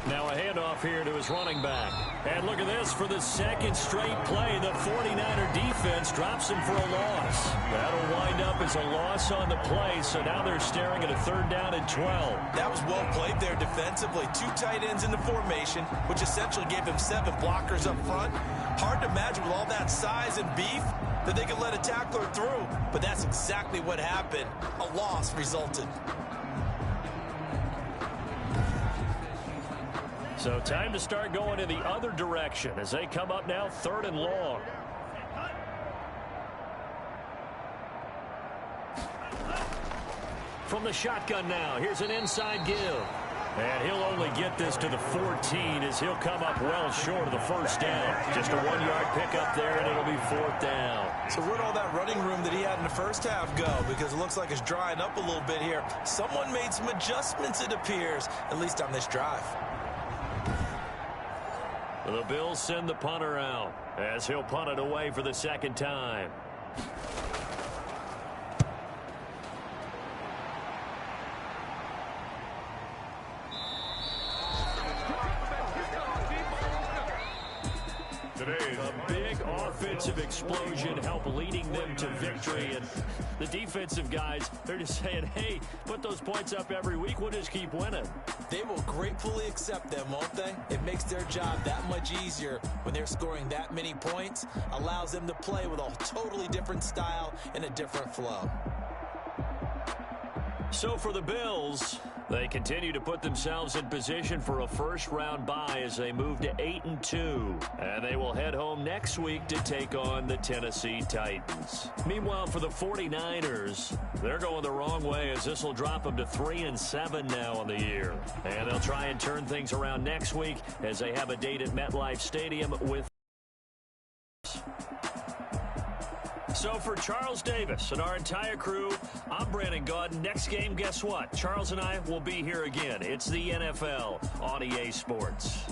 Now a handoff here to his running back. And look at this, for the second straight play, the 49er defense drops him for a loss. That'll wind up as a loss on the play, so now they're staring at a 3rd down and 12. That was well played there defensively. 2 tight ends in the formation, which essentially gave him 7 blockers up front. Hard to imagine with all that size and beef that they could let a tackler through, but that's exactly what happened. A loss resulted. So time to start going in the other direction as they come up now 3rd and long. From the shotgun now, here's an inside give. And he'll only get this to the 14 as he'll come up well short of the 1st down. Just a 1-yard pickup there, and it'll be 4th down. So where'd all that running room that he had in the first half go? Because it looks like it's drying up a little bit here. Someone made some adjustments, it appears, at least on this drive. The Bills send the punter out as he'll punt it away for the 2nd time. A big offensive explosion helped leading them to victory. And the defensive guys, they're just saying, hey, put those points up every week. We'll just keep winning. They will gratefully accept them, won't they? It makes their job that much easier when they're scoring that many points. Allows them to play with a totally different style and a different flow. So for the Bills, they continue to put themselves in position for a 1st-round bye as they move to 8-2. And they will head home next week to take on the Tennessee Titans. Meanwhile, for the 49ers, they're going the wrong way as this will drop them to 3-7 now on the year. And they'll try and turn things around next week as they have a date at MetLife Stadium with. So for Charles Davis and our entire crew, I'm Brandon Gaudin. Next game, guess what? Charles and I will be here again. It's the NFL on EA Sports.